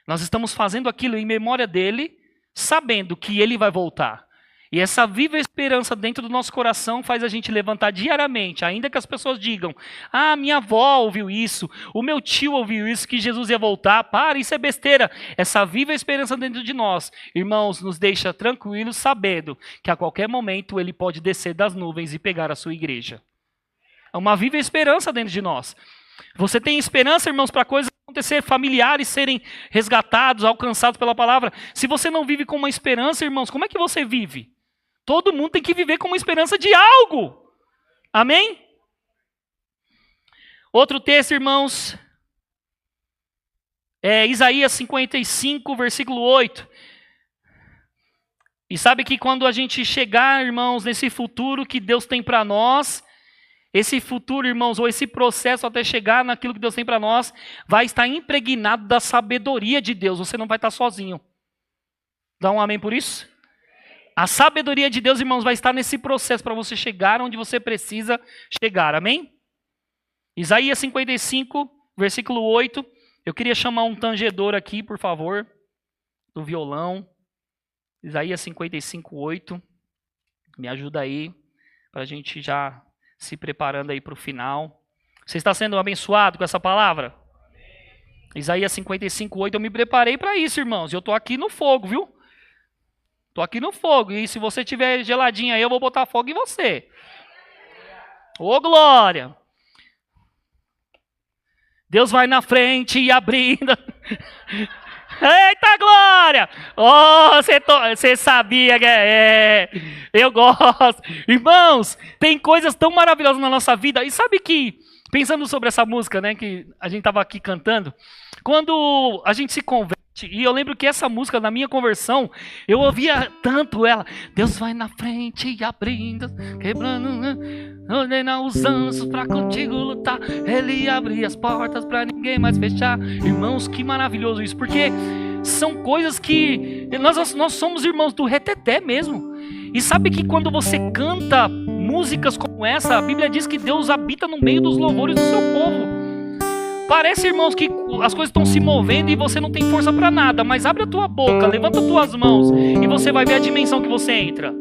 Nós estamos fazendo aquilo em memória dele, sabendo que ele vai voltar. E essa viva esperança dentro do nosso coração faz a gente levantar diariamente, ainda que as pessoas digam, minha avó ouviu isso, o meu tio ouviu isso, que Jesus ia voltar. Para, isso é besteira. Essa viva esperança dentro de nós, irmãos, nos deixa tranquilos, sabendo que a qualquer momento ele pode descer das nuvens e pegar a sua igreja. É uma viva esperança dentro de nós. Você tem esperança, irmãos, para coisas acontecer, familiares serem resgatados, alcançados pela palavra. Se você não vive com uma esperança, irmãos, como é que você vive? Todo mundo tem que viver com uma esperança de algo. Amém? Outro texto, irmãos, é Isaías 55, versículo 8. E sabe que quando a gente chegar, irmãos, nesse futuro que Deus tem para nós, esse futuro, irmãos, ou esse processo até chegar naquilo que Deus tem para nós, vai estar impregnado da sabedoria de Deus. Você não vai estar sozinho. Dá um amém por isso? A sabedoria de Deus, irmãos, vai estar nesse processo para você chegar onde você precisa chegar. Amém? Isaías 55, versículo 8. Eu queria chamar um tangedor aqui, por favor, do violão. Isaías 55, 8. Me ajuda aí, para a gente já se preparando aí para o final. Você está sendo abençoado com essa palavra? Isaías 55, 8. Eu me preparei para isso, irmãos. Eu estou aqui no fogo, viu? Estou aqui no fogo, e se você tiver geladinho aí, eu vou botar fogo em você. Ô glória! Deus vai na frente e abrindo. Eita glória! Oh, você sabia que eu gosto. Irmãos, tem coisas tão maravilhosas na nossa vida. E sabe que, pensando sobre essa música, né, que a gente estava aqui cantando, quando a gente se converte, e eu lembro que essa música, na minha conversão, eu ouvia tanto ela. Deus vai na frente e abrindo, quebrando, ordenar os anjos para contigo lutar. Ele abre as portas para ninguém mais fechar. Irmãos, que maravilhoso isso, porque são coisas que nós somos irmãos do reteté mesmo. E sabe que quando você canta músicas como essa, a Bíblia diz que Deus habita no meio dos louvores do seu povo. Parece, irmãos, que as coisas estão se movendo e você não tem força para nada, mas abre a tua boca, levanta as tuas mãos e você vai ver a dimensão que você entra.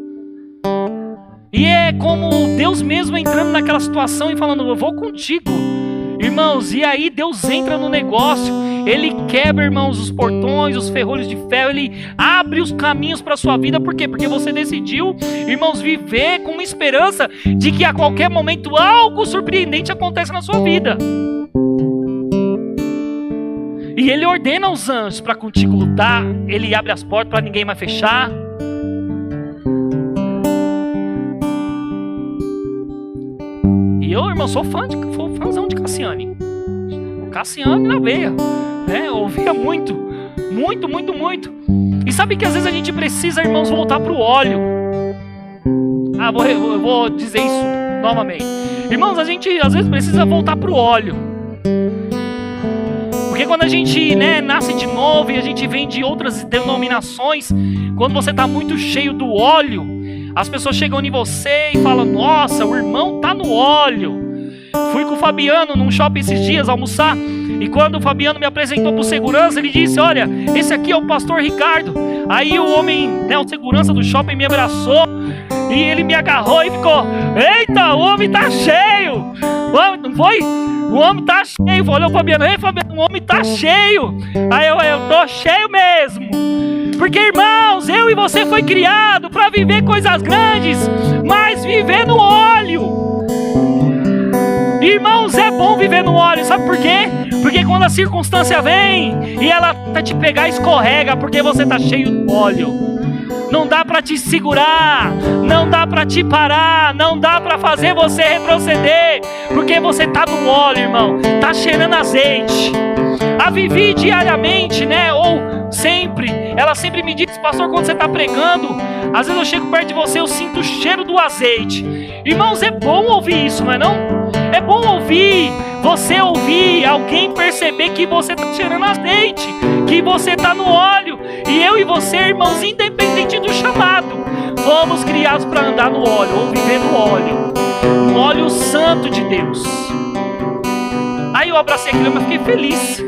E é como Deus mesmo entrando naquela situação e falando, eu vou contigo. Irmãos, e aí Deus entra no negócio, Ele quebra, irmãos, os portões, os ferrolhos de ferro, Ele abre os caminhos para a sua vida. Por quê? Porque você decidiu, irmãos, viver com esperança de que a qualquer momento algo surpreendente acontece na sua vida. E Ele ordena os anjos para contigo lutar. Ele abre as portas para ninguém mais fechar. E eu, irmão, sou fãzão de Cassiane. O Cassiane na veia, né? Eu ouvia muito. E sabe que às vezes a gente precisa, irmãos, voltar para o óleo. Eu vou dizer isso novamente. Irmãos, a gente às vezes precisa voltar para o óleo. Porque quando a gente, nasce de novo e a gente vem de outras denominações, quando você está muito cheio do óleo, as pessoas chegam em você e falam, nossa, o irmão está no óleo. Fui com o Fabiano num shopping esses dias almoçar. E quando o Fabiano me apresentou para o segurança, ele disse: olha, esse aqui é o pastor Ricardo. Aí o homem, né, o segurança do shopping me abraçou. E ele me agarrou e ficou: eita, o homem tá cheio. Não foi? O homem tá cheio. Olhou o Fabiano: ei, Fabiano, o homem tá cheio. Aí eu tô cheio mesmo. Porque, irmãos, eu e você foi criado para viver coisas grandes, mas viver no óleo. Irmãos, é bom viver no óleo, sabe por quê? Porque quando a circunstância vem e ela tenta te pegar, escorrega, porque você tá cheio de óleo. Não dá para te segurar, não dá para te parar, não dá para fazer você retroceder, porque você tá no óleo, irmão, tá cheirando azeite. A Vivi diariamente, né, ou sempre, ela sempre me diz: pastor, quando você tá pregando, às vezes eu chego perto de você, eu sinto o cheiro do azeite. Irmãos, é bom ouvir isso, não é não? É bom ouvir, você ouvir alguém perceber que você tá cheirando azeite, que você tá no óleo. E eu e você, irmãos, independente do chamado, fomos criados para andar no óleo, ou viver no óleo santo de Deus. Aí eu abracei aquilo, mas fiquei feliz.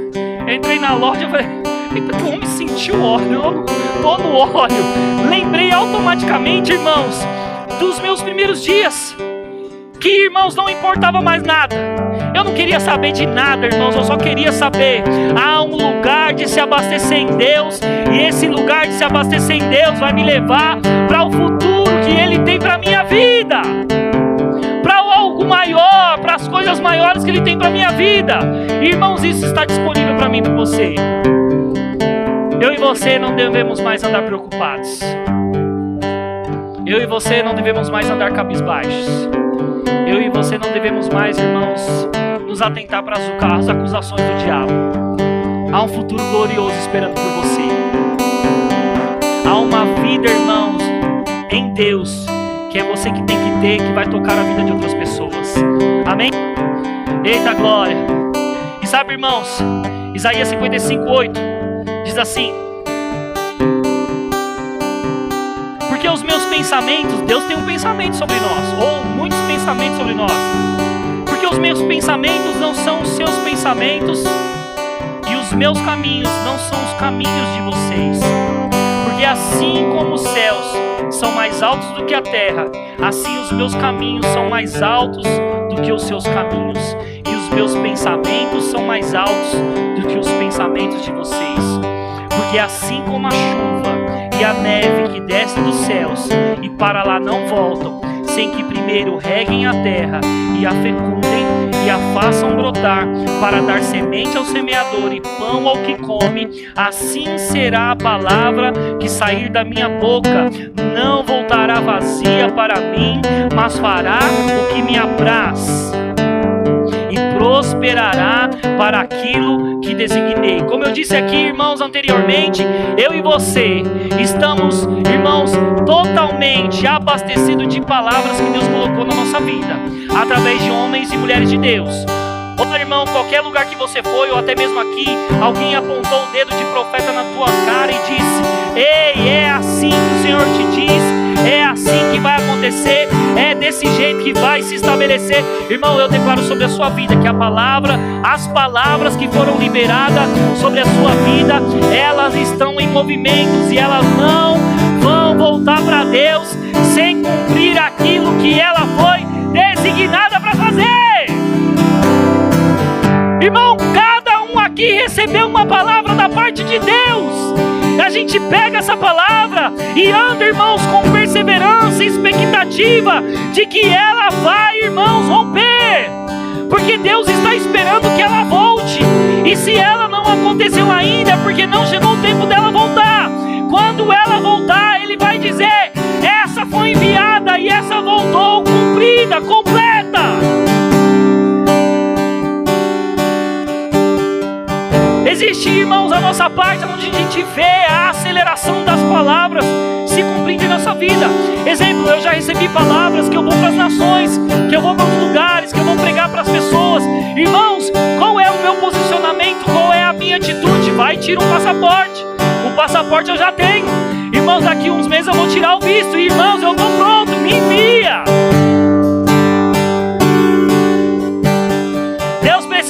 Entrei na loja e falei: eita, que o homem sentiu óleo, eu tô no óleo. Lembrei automaticamente, irmãos, dos meus primeiros dias, que, irmãos, não importava mais nada. Eu não queria saber de nada, irmãos, eu só queria saber: há um lugar de se abastecer em Deus, e esse lugar de se abastecer em Deus vai me levar para o futuro que Ele tem para a minha vida, para algo maior, para as coisas maiores que Ele tem para a minha vida. Irmãos, isso está disponível para mim e para você. Eu e você não devemos mais andar preocupados. Eu e você não devemos mais andar cabisbaixos. Eu e você não devemos mais, irmãos, nos atentar para as acusações do diabo. Há um futuro glorioso esperando por você. Há uma vida, irmãos, em Deus, que é você que tem que ter, que vai tocar a vida de outras pessoas. Amém? Eita glória! E sabe, irmãos, Isaías 55:8 diz assim: porque os meus pensamentos, Deus tem um pensamento sobre nós, ou muitos pensamentos sobre nós. Porque os meus pensamentos não são os seus pensamentos, e os meus caminhos não são os caminhos de vocês. Porque assim como os céus são mais altos do que a terra, assim os meus caminhos são mais altos do que os seus caminhos, e os meus pensamentos são mais altos do que os pensamentos de vocês. Porque assim como a chuva e a neve que desce dos céus e para lá não voltam, sem que primeiro reguem a terra e a fecundem e a façam brotar, para dar semente ao semeador e pão ao que come, assim será a palavra que sair da minha boca. Não voltará vazia para mim, mas fará o que me apraz e prosperará para aquilo que designei. Como eu disse aqui, irmãos, anteriormente, eu e você estamos, irmãos, totalmente abastecidos de palavras que Deus colocou na nossa vida, através de homens e mulheres de Deus. Olha, irmão, qualquer lugar que você foi, ou até mesmo aqui, alguém apontou o dedo de profeta na tua cara e disse: ei, é assim que o Senhor te diz, é assim que vai acontecer, é desse jeito que vai se estabelecer. Irmão, eu declaro sobre a sua vida que a palavra, as palavras que foram liberadas sobre a sua vida, elas estão em movimentos e elas não vão voltar para Deus sem cumprir aquilo que ela foi designada para fazer. Irmão, cada um aqui recebeu uma palavra da parte de Deus. A gente pega essa palavra e anda, irmãos, com perseverança e expectativa de que ela vai, irmãos, romper. Porque Deus está esperando que ela volte. E se ela não aconteceu ainda, é porque não chegou o tempo dela voltar. Quando ela voltar, Ele vai dizer: essa foi enviada e essa voltou cumprida, completa. Existe, irmãos, a nossa parte onde a gente vê a aceleração das palavras se cumprindo em nossa vida. Exemplo, eu já recebi palavras que eu vou para as nações, que eu vou para os lugares, que eu vou pregar para as pessoas. Irmãos, qual é o meu posicionamento? Qual é a minha atitude? Vai, tira um passaporte. O passaporte eu já tenho. Irmãos, daqui uns meses eu vou tirar o visto. Irmãos, eu estou pronto, me envia.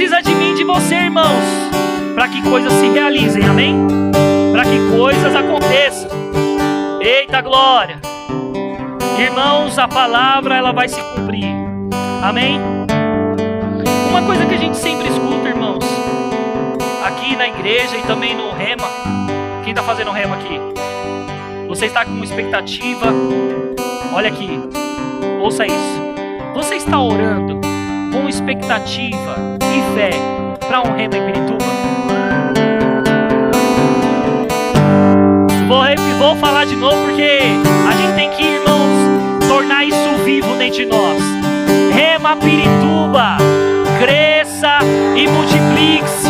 precisa de mim, de você, irmãos, para que coisas se realizem, amém? Para que coisas aconteçam. Eita glória! Irmãos, a palavra ela vai se cumprir, amém? Uma coisa que a gente sempre escuta, irmãos, aqui na igreja e também no Rema. Quem está fazendo Rema aqui? Você está com expectativa? Olha aqui, ouça isso. Você está orando com expectativa e fé para um Rema em Pirituba? Vou falar de novo porque a gente tem que, irmãos, tornar isso vivo dentro de nós. Rema Pirituba, cresça e multiplique-se.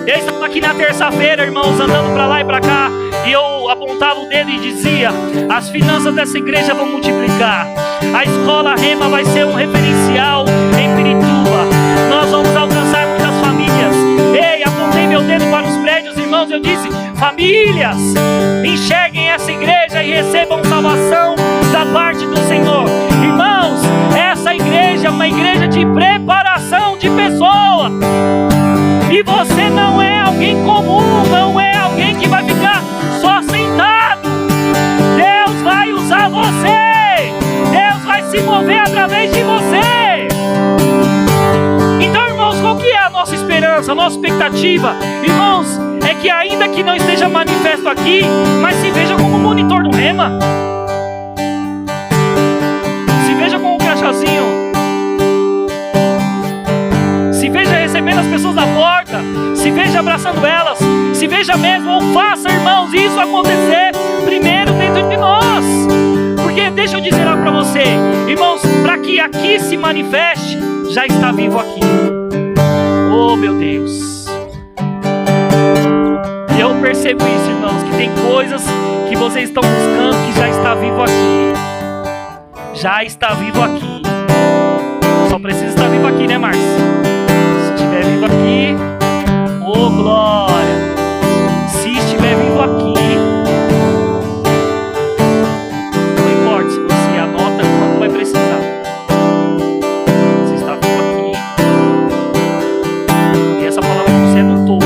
Eu estava aqui na terça-feira, irmãos, andando para lá e para cá, e eu apontava o dedo e dizia: as finanças dessa igreja vão multiplicar. A escola Rema vai ser um referencial em Pirituba. Nós vamos alcançar muitas famílias. Ei, apontei meu dedo para os prédios, irmãos, eu disse: famílias, enxerguem essa igreja e recebam salvação da parte do Senhor. Irmãos, essa igreja é uma igreja de preparação de pessoas. E você não é alguém comum, não é alguém que vai ficar só sentado. Deus vai usar você. Deus vai se mover através de você. Então, irmãos, qual que é a nossa esperança, a nossa expectativa? Irmãos, é que ainda que não esteja manifesto aqui, mas se veja como monitor do Rema. Se veja como um crachazinho. Se veja recebendo as pessoas da porta. Se veja abraçando elas. Se veja mesmo, ou faça, irmãos, isso acontecer primeiro dentro de nós. Porque deixa eu dizer algo para você, irmãos, para que aqui se manifeste, já está vivo aqui. Oh, meu Deus. Eu percebo isso, irmãos, que tem coisas que vocês estão buscando que já está vivo aqui. Já está vivo aqui. Só precisa estar vivo aqui, né, Márcia? Se estiver vivo aqui, oh glória. Se estiver vivo aqui, não importa se você anota quanto vai precisar. Se está vivo aqui, e essa palavra você anotou.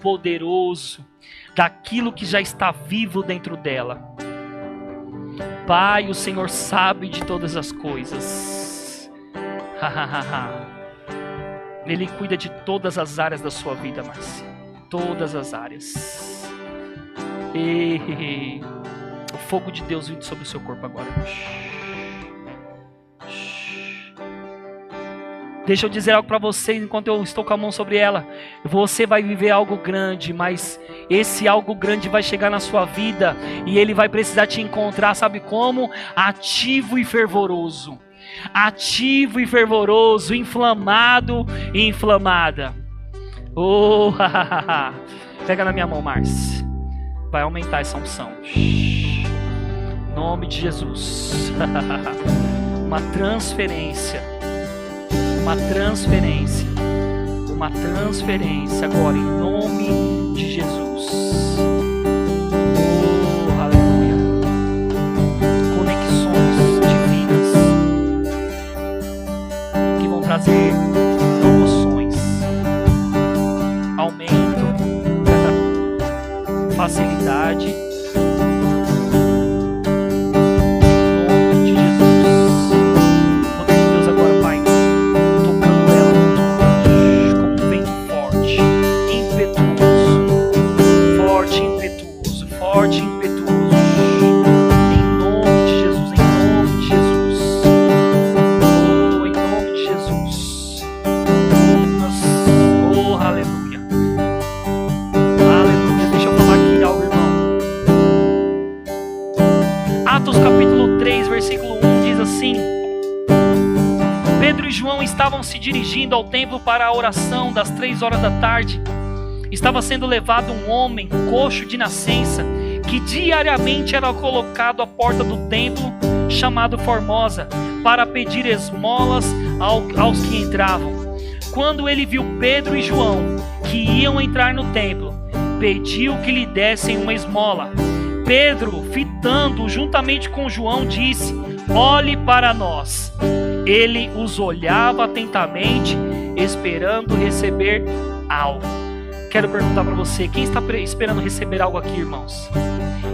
Poderoso daquilo que já está vivo dentro dela. Pai, o Senhor sabe de todas as coisas. Ele cuida de todas as áreas da sua vida, Márcia. Todas as áreas. E o fogo de Deus vindo sobre o seu corpo agora. Deixa eu dizer algo para vocês enquanto eu estou com a mão sobre ela. Você vai viver algo grande, mas esse algo grande vai chegar na sua vida e ele vai precisar te encontrar, sabe como? Ativo e fervoroso. Ativo e fervoroso, inflamado e inflamada. Oh, pega na minha mão, Márcia. Vai aumentar essa unção. Em nome de Jesus. Uma transferência. Uma transferência. Uma transferência agora em nome de Jesus. Oh, aleluia. Conexões divinas que vão trazer promoções, aumento, facilidade. e João estavam se dirigindo ao templo para a oração das 3 horas da tarde, estava sendo levado um homem coxo de nascença, que diariamente era colocado à porta do templo, chamado Formosa, para pedir esmolas aos que entravam. Quando ele viu Pedro e João, que iam entrar no templo, pediu que lhe dessem uma esmola. Pedro, fitando juntamente com João, disse: olhe para nós. Ele os olhava atentamente, esperando receber algo. Quero perguntar para você, quem está esperando receber algo aqui, irmãos?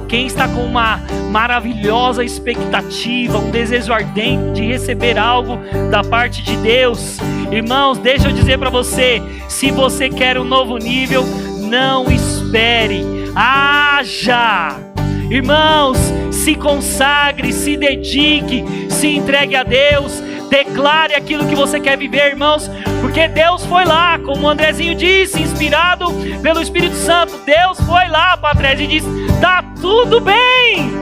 Quem está com uma maravilhosa expectativa, um desejo ardente de receber algo da parte de Deus? Irmãos, deixa eu dizer para você, se você quer um novo nível, não espere, haja. Irmãos, se consagre, se dedique, se entregue a Deus, declare aquilo que você quer viver, irmãos, porque Deus foi lá, como o Andrezinho disse, inspirado pelo Espírito Santo. Deus foi lá para trás e disse: tá tudo bem.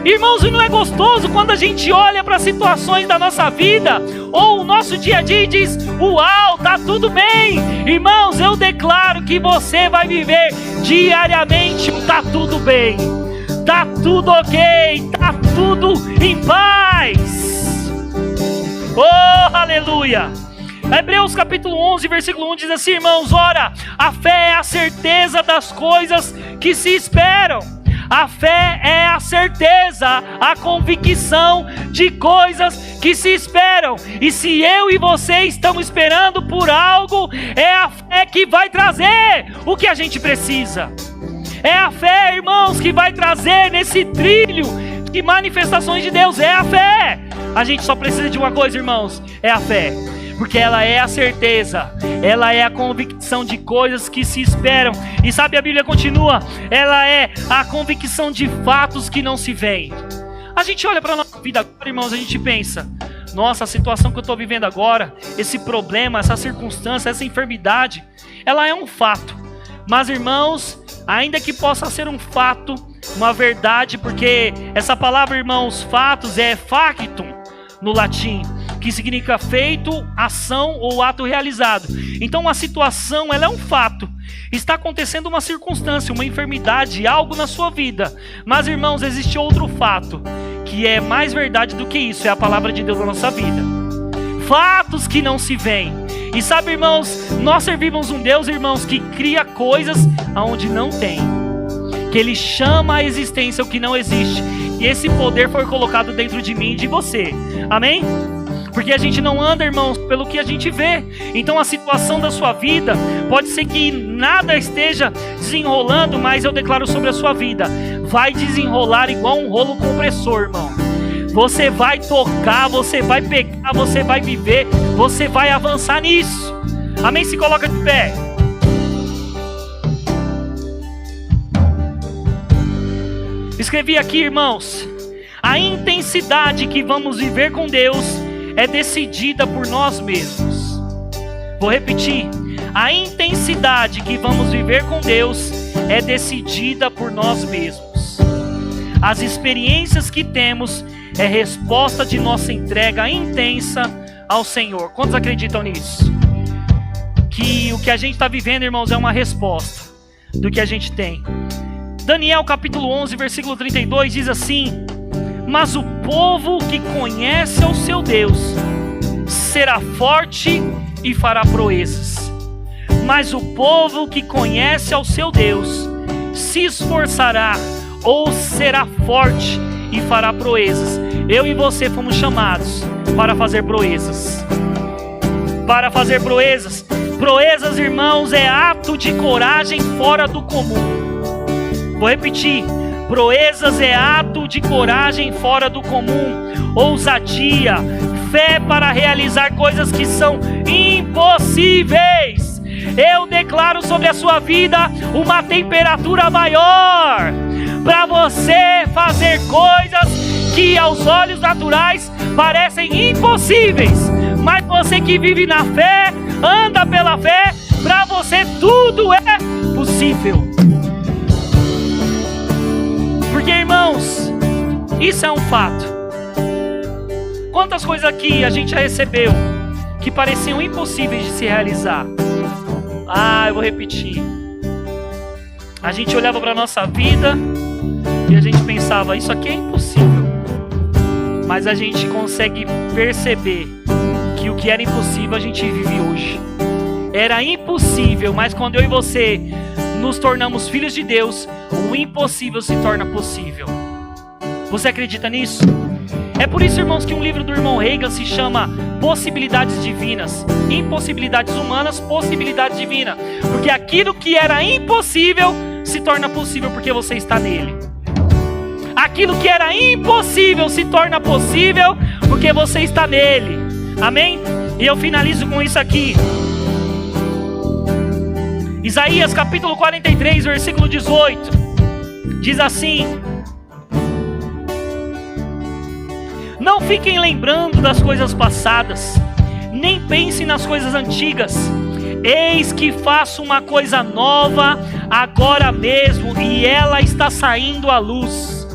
Irmãos, e não é gostoso quando a gente olha para situações da nossa vida ou o nosso dia a dia e diz: uau, tá tudo bem. Irmãos, eu declaro que você vai viver diariamente tá tudo bem, tá tudo ok, tá tudo em paz. Oh, aleluia! Hebreus capítulo 11, versículo 1 diz assim, irmãos: ora, a fé é a certeza das coisas que se esperam. A fé é a certeza, a convicção de coisas que se esperam. E se eu e você estamos esperando por algo, é a fé que vai trazer o que a gente precisa. É a fé, irmãos, que vai trazer nesse trilho de manifestações de Deus. É a fé. A gente só precisa de uma coisa, irmãos: é a fé. Porque ela é a certeza, ela é a convicção de coisas que se esperam. E sabe, a Bíblia continua: ela é a convicção de fatos que não se veem. A gente olha para a nossa vida agora, irmãos, a gente pensa: nossa, a situação que eu estou vivendo agora, esse problema, essa circunstância, essa enfermidade, ela é um fato. Mas, irmãos, ainda que possa ser um fato, uma verdade, porque essa palavra, irmãos, fatos, é factum no latim, que significa feito, ação ou ato realizado. Então a situação, ela é um fato. Está acontecendo uma circunstância, uma enfermidade, algo na sua vida. Mas, irmãos, existe outro fato, que é mais verdade do que isso, é a palavra de Deus na nossa vida. Fatos que não se veem. E sabe, irmãos, nós servimos um Deus, irmãos, que cria coisas aonde não tem, que Ele chama à existência o que não existe. E esse poder foi colocado dentro de mim e de você. Amém? Porque a gente não anda, irmãos, pelo que a gente vê. Então a situação da sua vida, pode ser que nada esteja desenrolando, mas eu declaro sobre a sua vida: vai desenrolar igual um rolo compressor, irmão. Você vai tocar, você vai pegar, você vai viver, você vai avançar nisso. Amém? Se coloca de pé. Escrevi aqui, irmãos: a intensidade que vamos viver com Deus é decidida por nós mesmos. Vou repetir: a intensidade que vamos viver com Deus é decidida por nós mesmos. As experiências que temos é resposta de nossa entrega intensa ao Senhor. Quantos acreditam nisso? Que o que a gente está vivendo, irmãos, é uma resposta do que a gente tem. Daniel capítulo 11, versículo 32 diz assim: mas o povo que conhece ao seu Deus será forte e fará proezas. Mas o povo que conhece ao seu Deus se esforçará ou será forte e fará proezas. Eu e você fomos chamados para fazer proezas. Para fazer proezas. Proezas, irmãos, é ato de coragem fora do comum. Vou repetir: proezas é ato de coragem fora do comum, ousadia, fé para realizar coisas que são impossíveis. Eu declaro sobre a sua vida uma temperatura maior, para você fazer coisas que aos olhos naturais parecem impossíveis, mas você que vive na fé, anda pela fé, para você tudo é possível. Porque, irmãos, isso é um fato. Quantas coisas aqui a gente já recebeu que pareciam impossíveis de se realizar? Eu vou repetir. A gente olhava para a nossa vida e a gente pensava, isso aqui é impossível. Mas a gente consegue perceber que o que era impossível a gente vive hoje. Era impossível, mas quando eu e você nos tornamos filhos de Deus, o impossível se torna possível. Você acredita nisso? É por isso, irmãos, que um livro do irmão Reagan se chama Possibilidades Divinas. Impossibilidades humanas, possibilidades divinas. Porque aquilo que era impossível se torna possível porque você está nele. Aquilo que era impossível se torna possível porque você está nele. Amém? E eu finalizo com isso aqui. Isaías capítulo 43, versículo 18. Diz assim: não fiquem lembrando das coisas passadas, nem pensem nas coisas antigas. Eis que faço uma coisa nova agora mesmo, e ela está saindo à luz.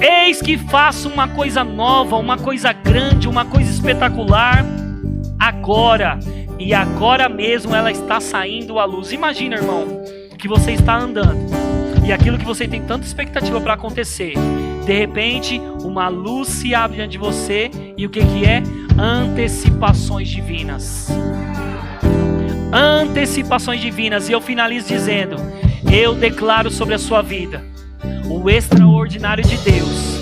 Eis que faço uma coisa nova, uma coisa grande, uma coisa espetacular agora, e agora mesmo ela está saindo à luz. Imagina, irmão, que você está andando e aquilo que você tem tanta expectativa para acontecer, de repente uma luz se abre diante de você. E o que é? Antecipações divinas. Antecipações divinas. E eu finalizo dizendo: eu declaro sobre a sua vida o extraordinário de Deus,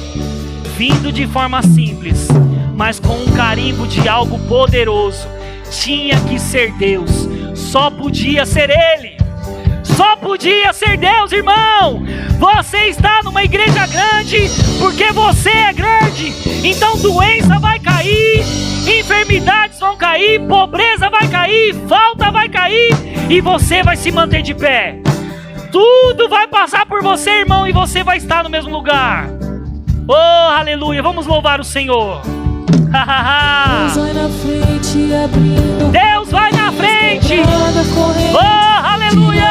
vindo de forma simples, mas com um carimbo de algo poderoso. Tinha que ser Deus, só podia ser Ele, só podia ser Deus, irmão. Você está numa igreja grande porque você é grande. Então doença vai cair, enfermidades vão cair, pobreza vai cair, falta vai cair, e você vai se manter de pé. Tudo vai passar por você, irmão, e você vai estar no mesmo lugar. Oh, aleluia, vamos louvar o Senhor. Deus vai na frente, abrindo. Deus vai na frente. Oh, aleluia.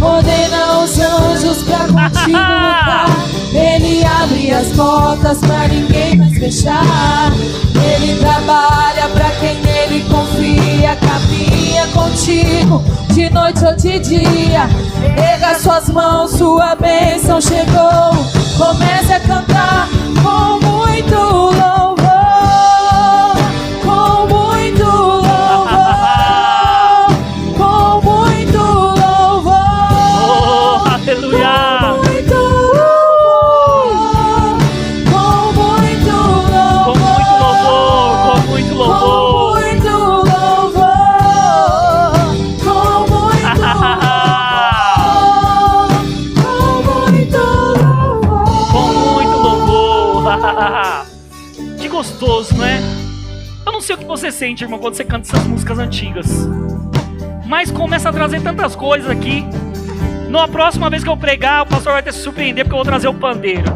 Ordena os anjos pra contigo lutar. Ele abre as portas pra ninguém mais fechar. Ele trabalha pra quem nele confia. Caminha contigo de noite ou de dia. Erga suas mãos, sua bênção chegou. Comece a cantar com muito louvor, com muito louvor, com muito louvor. Oh, aleluia. Com muito louvor, com muito louvor, com muito louvor, com muito louvor, com muito louvor. Que gostoso, não é? Eu não sei o que você sente, irmão, quando você canta essas músicas antigas, mas começa a trazer tantas coisas aqui. Na próxima vez que eu pregar, o pastor vai ter que se surpreender, porque eu vou trazer o pandeiro.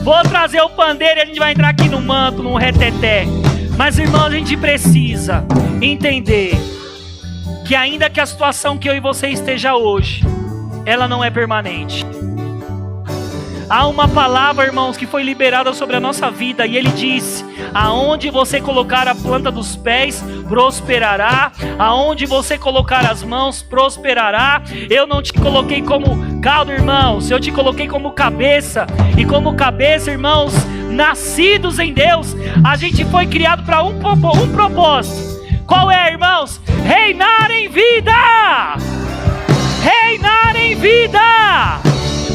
Vou trazer o pandeiro e a gente vai entrar aqui no manto, no reteté. Mas, irmão, a gente precisa entender que ainda que a situação que eu e você esteja hoje, ela não é permanente. Há uma palavra, irmãos, que foi liberada sobre a nossa vida, e ele disse: aonde você colocar a planta dos pés, prosperará. Aonde você colocar as mãos, prosperará. Eu não te coloquei como cauda, irmãos, eu te coloquei como cabeça. E como cabeça, irmãos, nascidos em Deus, a gente foi criado para um propósito. Qual é, irmãos? Reinar em vida! Reinar em vida!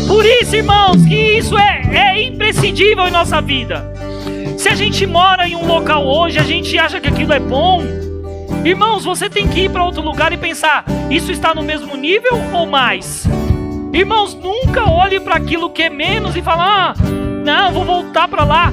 Por isso, irmãos, que isso é imprescindível em nossa vida. Se a gente mora em um local hoje, a gente acha que aquilo é bom. Irmãos, você tem que ir para outro lugar e pensar: isso está no mesmo nível ou mais? Irmãos, nunca olhe para aquilo que é menos e fala: não, vou voltar para lá.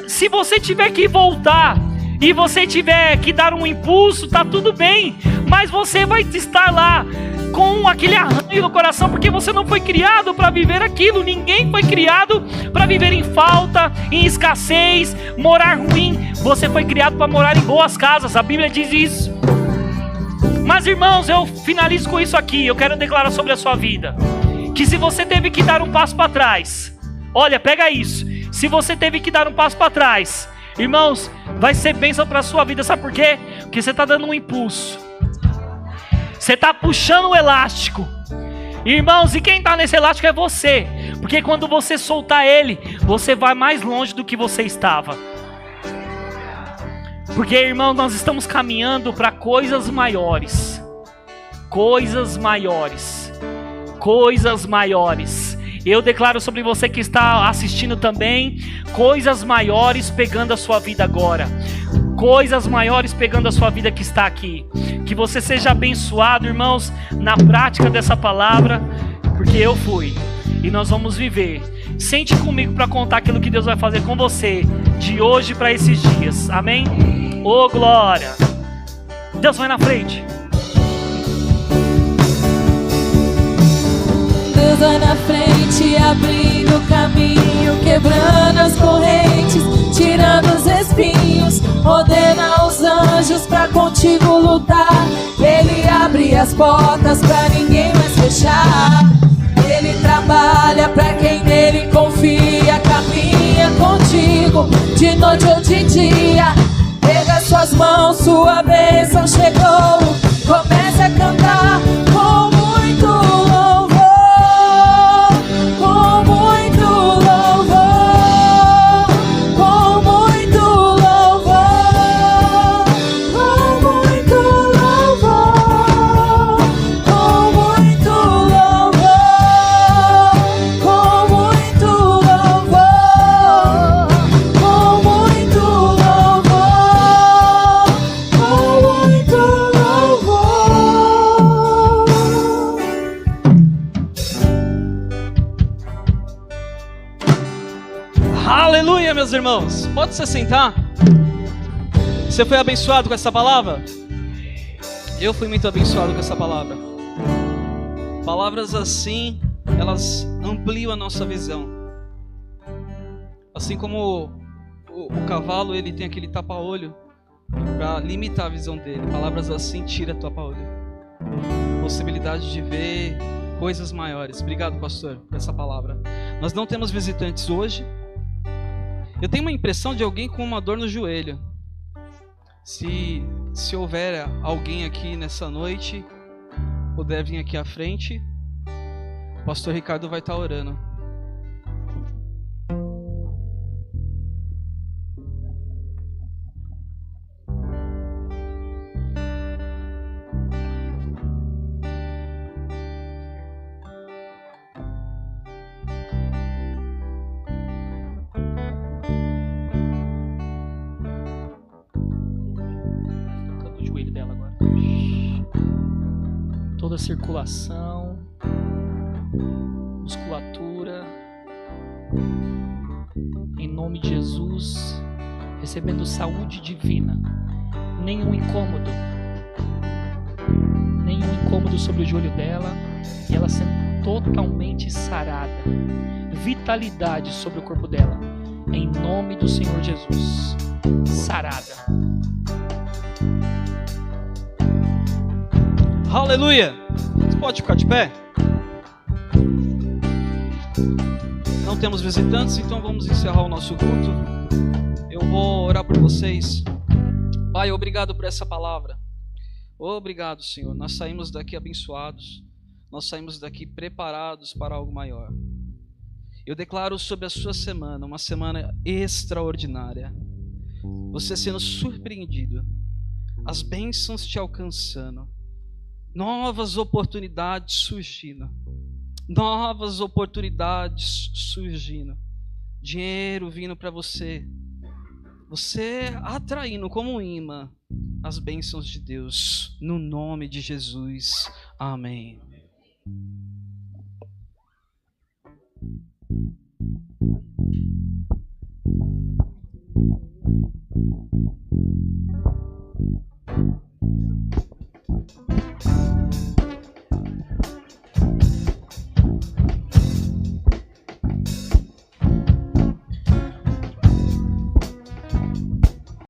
Se você tiver que voltar e você tiver que dar um impulso, tá tudo bem, mas você vai estar lá com aquele arranho no coração, porque você não foi criado para viver aquilo. Ninguém foi criado para viver em falta, em escassez, morar ruim. Você foi criado para morar em boas casas, a Bíblia diz isso. Mas, irmãos, eu finalizo com isso aqui. Eu quero declarar sobre a sua vida Que se você teve que dar um passo para trás, olha, pega isso. Se você teve que dar um passo para trás, irmãos, vai ser bênção para a sua vida. Sabe por quê? Porque você está dando um impulso. Você está puxando o elástico. Irmãos, e quem está nesse elástico é você. Porque quando você soltar ele, você vai mais longe do que você estava. Porque, irmãos, nós estamos caminhando para coisas maiores. Coisas maiores. Coisas maiores. Eu declaro sobre você que está assistindo também, coisas maiores pegando a sua vida agora. Coisas maiores pegando a sua vida que está aqui. Que você seja abençoado, irmãos, na prática dessa palavra, porque eu fui. E nós vamos viver. Sente comigo para contar aquilo que Deus vai fazer com você de hoje para esses dias. Amém? Ô, glória! Deus vai na frente. Deus vai na frente, abrindo caminho, quebrando as correntes, tirando os espinhos, ordena os anjos pra contigo lutar. Ele abre as portas pra ninguém mais fechar. Ele trabalha pra quem nele confia, caminha contigo de noite ou de dia. Pega suas mãos, sua bênção chegou. Comece a cantar com muito louvor. Com muito louvor, com muito louvor, com muito louvor, com muito louvor, com muito louvor, com muito louvor, com muito louvor. Aleluia, meus irmãos. Pode se sentar? Você foi abençoado com essa palavra? Eu fui muito abençoado com essa palavra. Palavras assim, elas ampliam a nossa visão. Assim como o cavalo, ele tem aquele tapa-olho para limitar a visão dele. Palavras assim tira tapa-olho. Possibilidade de ver coisas maiores. Obrigado, pastor, por essa palavra. Nós não temos visitantes hoje. Eu tenho uma impressão de alguém com uma dor no joelho. Se houver alguém aqui nessa noite, puder vir aqui à frente, o pastor Ricardo vai estar orando. Toda a circulação, musculatura, em nome de Jesus, recebendo saúde divina, nenhum incômodo sobre o joelho dela, e ela sendo totalmente sarada, vitalidade sobre o corpo dela, em nome do Senhor Jesus, sarada. Aleluia! Você pode ficar de pé? Não temos visitantes, então vamos encerrar o nosso culto. Eu vou orar por vocês. Pai, obrigado por essa palavra. Obrigado, Senhor. Nós saímos daqui abençoados. Nós saímos daqui preparados para algo maior. Eu declaro sobre a sua semana, uma semana extraordinária. Você sendo surpreendido. As bênçãos te alcançando. Novas oportunidades surgindo. Novas oportunidades surgindo. Dinheiro vindo para você. Você atraindo como um imã as bênçãos de Deus. No nome de Jesus. Amém.